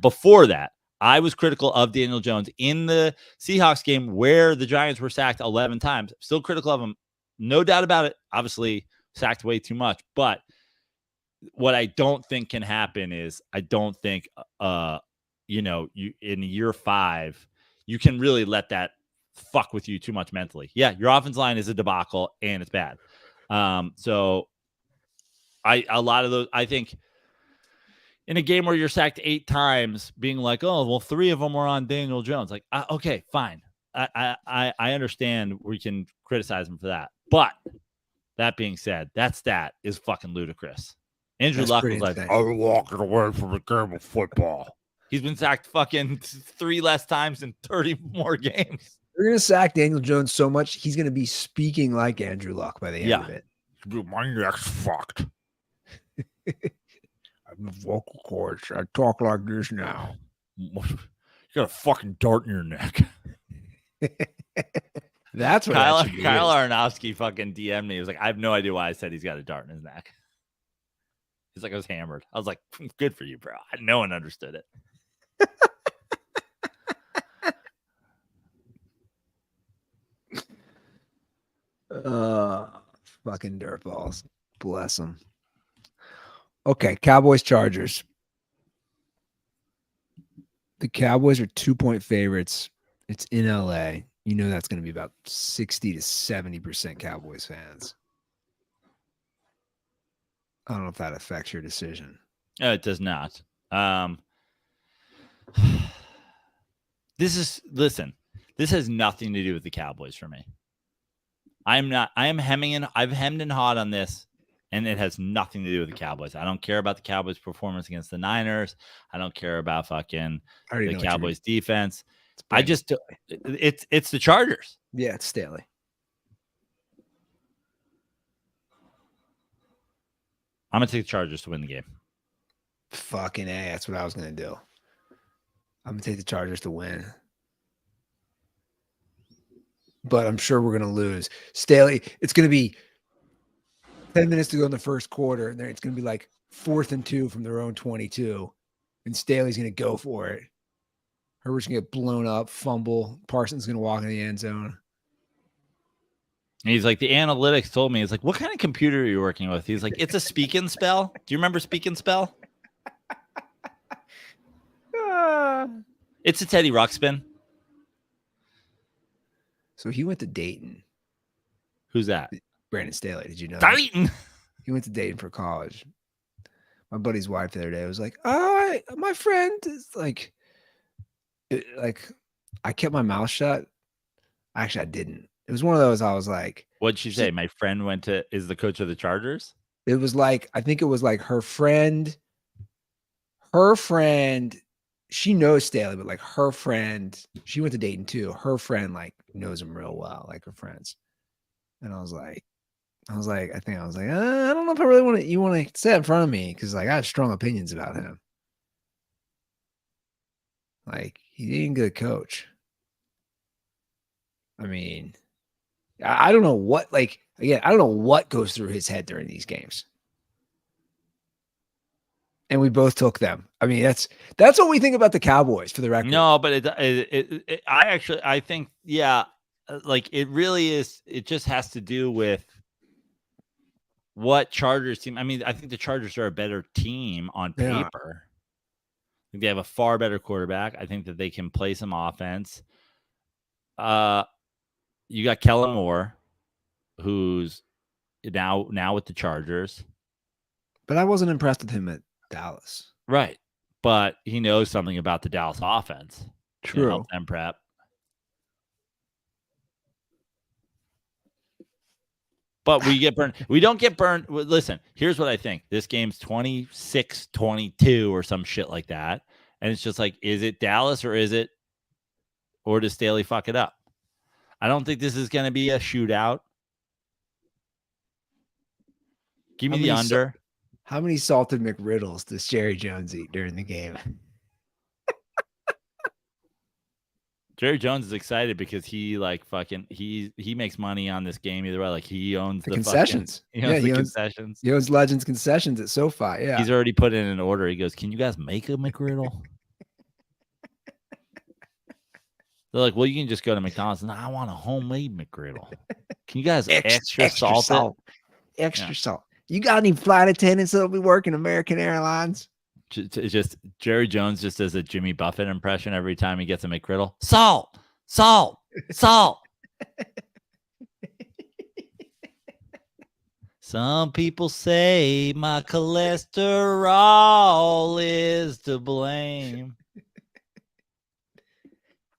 Before that, I was critical of Daniel Jones in the Seahawks game where the Giants were sacked 11 times. Still critical of him. No doubt about it. Obviously, sacked way too much. But what I don't think can happen is I don't think, you in year 5, you can really let that fuck with you too much mentally. Yeah, your offense line is a debacle and it's bad. So a lot of those, I think, in a game where you're sacked 8 times, being like, oh, well, 3 of them were on Daniel Jones. Like, okay, fine. I understand we can criticize him for that. But that being said, that stat is fucking ludicrous. Andrew Luck was like, I'm walking away from a game of football. He's been sacked fucking 3 less times in 30 more games. They're going to sack Daniel Jones so much, he's going to be speaking like Andrew Luck by the end of it. My neck's fucked. I'm a vocal cords. I talk like this now. You got a fucking dart in your neck. That's what Kyle Aronofsky fucking DM'd me. He was like, I have no idea why I said he's got a dart in his neck. He's like, I was hammered. I was like, good for you, bro. No one understood it. Fucking dirtballs. Bless them. Okay, Cowboys Chargers. The Cowboys are 2-point favorites. It's in LA. You know that's going to be about 60 to 70% Cowboys fans. I don't know if that affects your decision. It does not. This has nothing to do with the Cowboys for me. I've hemmed and hawed on this, and it has nothing to do with the Cowboys. I don't care about the Cowboys' performance against the Niners. I don't care about fucking the Cowboys' defense. It's the Chargers. Yeah, it's Staley. I'm going to take the Chargers to win the game. Fucking A. That's what I was going to do. I'm going to take the Chargers to win. But I'm sure we're going to lose. Staley, it's going to be 10 minutes to go in the first quarter. And then it's going to be like 4th and 2 from their own 22. And Staley's going to go for it. Herbert's going to get blown up, fumble. Parsons going to walk in the end zone. And he's like, the analytics told me. He's like, what kind of computer are you working with? He's like, it's a speak and spell. Do you remember speak and spell? It's a Teddy Ruxpin. So he went to Dayton. Who's that? Brandon Staley. Did you know Dayton? He went to Dayton for college. My buddy's wife the other day was like, oh, my friend is like, I kept my mouth shut. Actually, I didn't. It was one of those, I was like. What'd she say? My friend is the coach of the Chargers? It was like, I think it was like her friend, she knows Staley, but like her friend, she went to Dayton too. Her friend like knows him real well, like her friends. And I was like, I don't know if I really you want to sit in front of me because like I have strong opinions about him. Like he ain't a good coach. I mean, I don't know what, like, again, I don't know what goes through his head during these games. And we both took them. I mean, that's what we think about the Cowboys for the record. No, but I think, yeah, like it really is. It just has to do with what Chargers team. I mean, I think the Chargers are a better team on paper. I think they have a far better quarterback. I think that they can play some offense. you got Kellen Moore, who's now with the Chargers. But I wasn't impressed with him at Dallas. Right. But he knows something about the Dallas offense. True. Help them prep. But we get burned. We don't get burned. Listen, here's what I think. This game's 26-22 or some shit like that. And it's just like, is it Dallas or does Staley fuck it up? I don't think this is going to be a shootout. Give me the under. How many salted McRiddles does Jerry Jones eat during the game? Jerry Jones is excited because he makes money on this game either way. Like he owns the concessions. He owns the concessions. He owns Legends concessions at SoFi. Yeah. He's already put in an order. He goes, "Can you guys make a McGriddle?" They're like, "Well, you can just go to McDonald's." No, I want a homemade McGriddle. Can you guys extra salt? Extra salt. You got any flight attendants that'll be working American Airlines? Just Jerry Jones just does a Jimmy Buffett impression every time he gets a McGriddle. Salt, salt, salt. Some people say my cholesterol is to blame.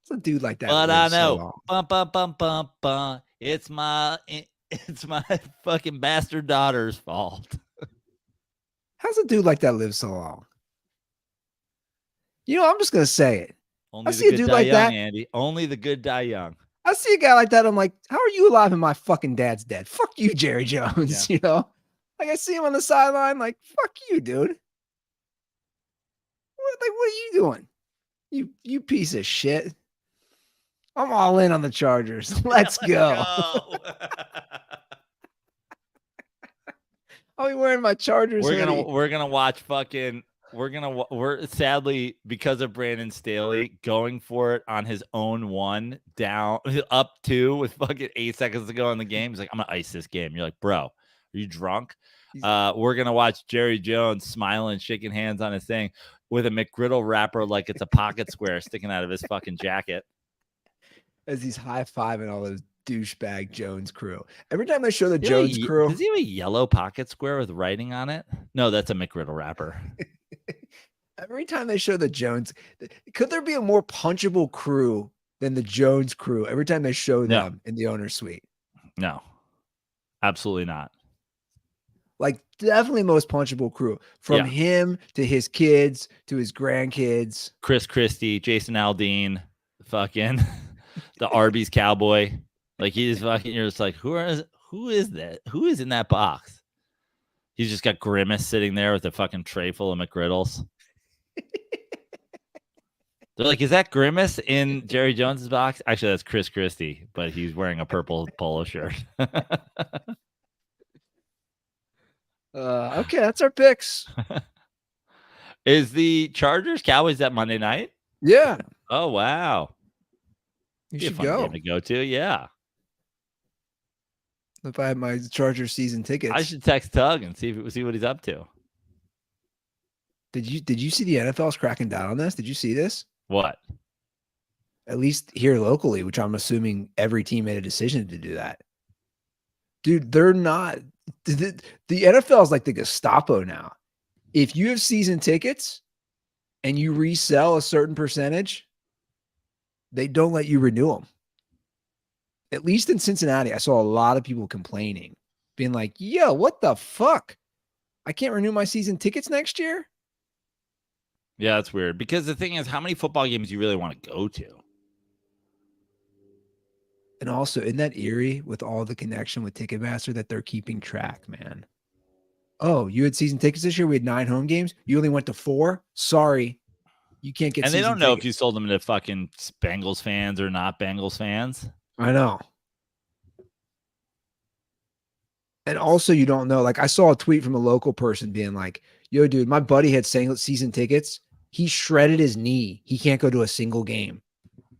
It's a dude like that. But I know. Bum, bum, bum, bum, bum. It's my fucking bastard daughter's fault. How's a dude like that live so long? You know, I'm just gonna say it. Only the good die young, Andy. Only the good die young. I see a guy like that. I'm like, how are you alive and my fucking dad's dead? Fuck you, Jerry Jones. Yeah. You know, like I see him on the sideline. Like, fuck you, dude. What are you doing? You piece of shit. I'm all in on the Chargers. Let's go. I'll be wearing my Chargers. We're gonna watch fucking. We're sadly, because of Brandon Staley going for it on his own one down up 2 with fucking 8 seconds to go in the game. He's like, I'm gonna ice this game. You're like, bro, are you drunk? We're gonna watch Jerry Jones smiling, shaking hands on his thing with a McGriddle wrapper like it's a pocket square sticking out of his fucking jacket. As he's high-fiving all those douchebag Jones crew. Every time they show the Jones crew. Does he have a yellow pocket square with writing on it? No, that's a McGriddle wrapper. Every time they show the Jones, could there be a more punchable crew than the Jones crew every time they show them in the owner's suite? No, absolutely not. Like, definitely most punchable crew from him to his kids to his grandkids. Chris Christie, Jason Aldean, fucking the Arby's cowboy. Like, he's fucking, you're just like, who is that? Who is in that box? He's just got Grimace sitting there with a fucking tray full of McGriddles. They're like, is that Grimace in Jerry Jones's box? Actually, that's Chris Christie, but he's wearing a purple polo shirt. Okay, that's our picks. Is the Chargers Cowboys that Monday night? Yeah. Oh, wow. You should go. Game to go to, yeah. If I had my Chargers season tickets, I should text Tug and see what he's up to. Did you see the NFL's cracking down on this? Did you see this? What? At least here locally, which I'm assuming every team made a decision to do that. Dude, they're not. The NFL is like the Gestapo now. If you have season tickets and you resell a certain percentage, they don't let you renew them. At least in Cincinnati, I saw a lot of people complaining, being like, yo, what the fuck? I can't renew my season tickets next year? Yeah, that's weird. Because the thing is, how many football games do you really want to go to? And also, isn't that eerie with all the connection with Ticketmaster that they're keeping track, man? Oh, you had season tickets this year? We had 9 home games. You only went to 4? Sorry. You can't get. And they don't know if you sold them to fucking Bengals fans or not Bengals fans. I know. And also, you don't know. Like, I saw a tweet from a local person being like, yo, dude, my buddy had season tickets. He shredded his knee. He can't go to a single game.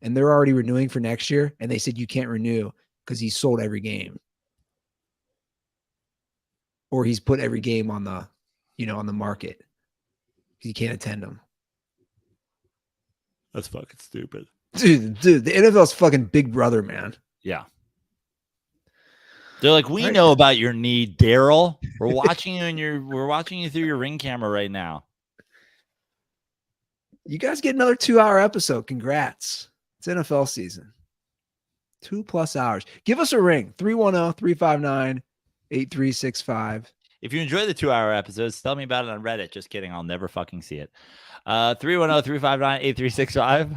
And they're already renewing for next year. And they said you can't renew because he's sold every game. Or he's put every game on the, on the market. You can't attend them. That's fucking stupid. Dude, the NFL's fucking big brother, man. Yeah. They're like, we know about your need, Daryl. We're watching you we're watching you through your Ring camera right now. You guys get another 2-hour episode. Congrats. It's NFL season. 2+ hours. Give us a ring. 310-359-8365. If you enjoy the 2-hour episodes, tell me about it on Reddit. Just kidding. I'll never fucking see it. 310-359-8365.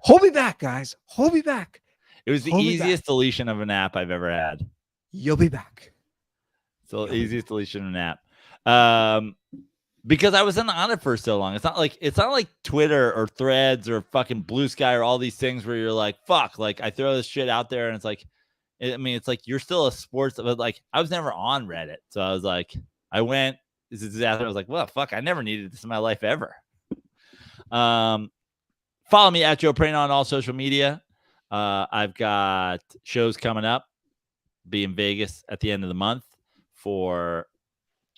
Hold me back, guys. Hold me back. It was the easiest deletion of an app I've ever had. You'll be back. It's the easiest deletion of an app. Because I wasn't on it for so long. It's not like Twitter or Threads or fucking Blue Sky or all these things where you're like, fuck, like I throw this shit out there and it's like, I mean, it's like you're still a sports, but like I was never on Reddit. So I was like, I went, this is disaster. I was like, well, fuck, I never needed this in my life ever. Follow me at Joe Praino on all social media. I've got shows coming up. Be in Vegas at the end of the month for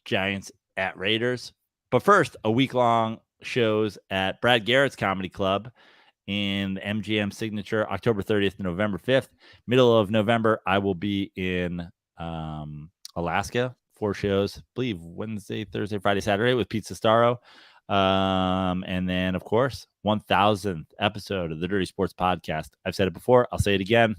Giants at Raiders. But first, a week-long shows at Brad Garrett's Comedy Club in the MGM Signature, October 30th to November 5th. Middle of November, I will be in Alaska. 4 shows, I believe Wednesday, Thursday, Friday, Saturday with Pete Sestaro. And then, of course, 1000th episode of the Dirty Sports Podcast. I've said it before. I'll say it again.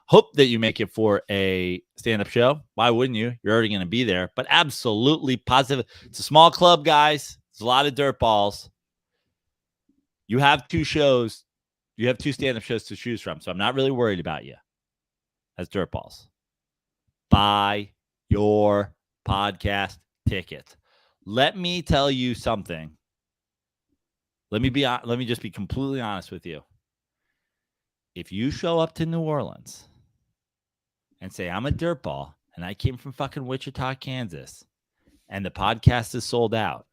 Hope that you make it for a stand-up show. Why wouldn't you? You're already going to be there. But absolutely positive. It's a small club, guys. It's a lot of dirt balls. You have 2 shows. You have 2 stand-up shows to choose from. So I'm not really worried about you as dirt balls. Buy your podcast ticket. Let me tell you something. Let me just be completely honest with you. If you show up to New Orleans and say, I'm a dirtball and I came from fucking Wichita, Kansas, and the podcast is sold out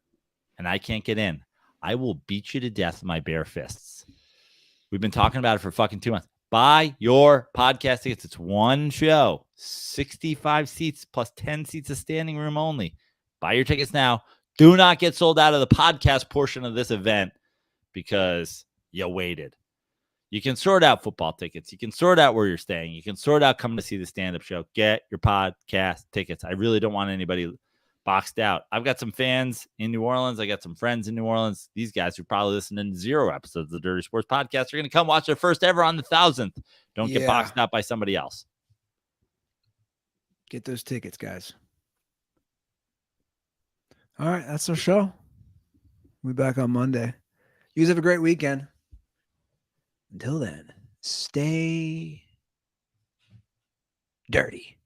and I can't get in, I will beat you to death with my bare fists. We've been talking about it for fucking 2 months. Buy your podcast tickets. It's one show, 65 seats plus 10 seats of standing room only. Buy your tickets now. Do not get sold out of the podcast portion of this event because you waited. You can sort out football tickets. You can sort out where you're staying. You can sort out coming to see the stand-up show. Get your podcast tickets. I really don't want anybody boxed out. I've got some fans in New Orleans. I got some friends in New Orleans. These guys who probably listened to 0 episodes of the Dirty Sports Podcast are going to come watch their first ever on the 1000th. Don't get boxed out by somebody else. Get those tickets, guys. All right, that's our show. We'll be back on Monday. You guys have a great weekend. Until then, stay dirty.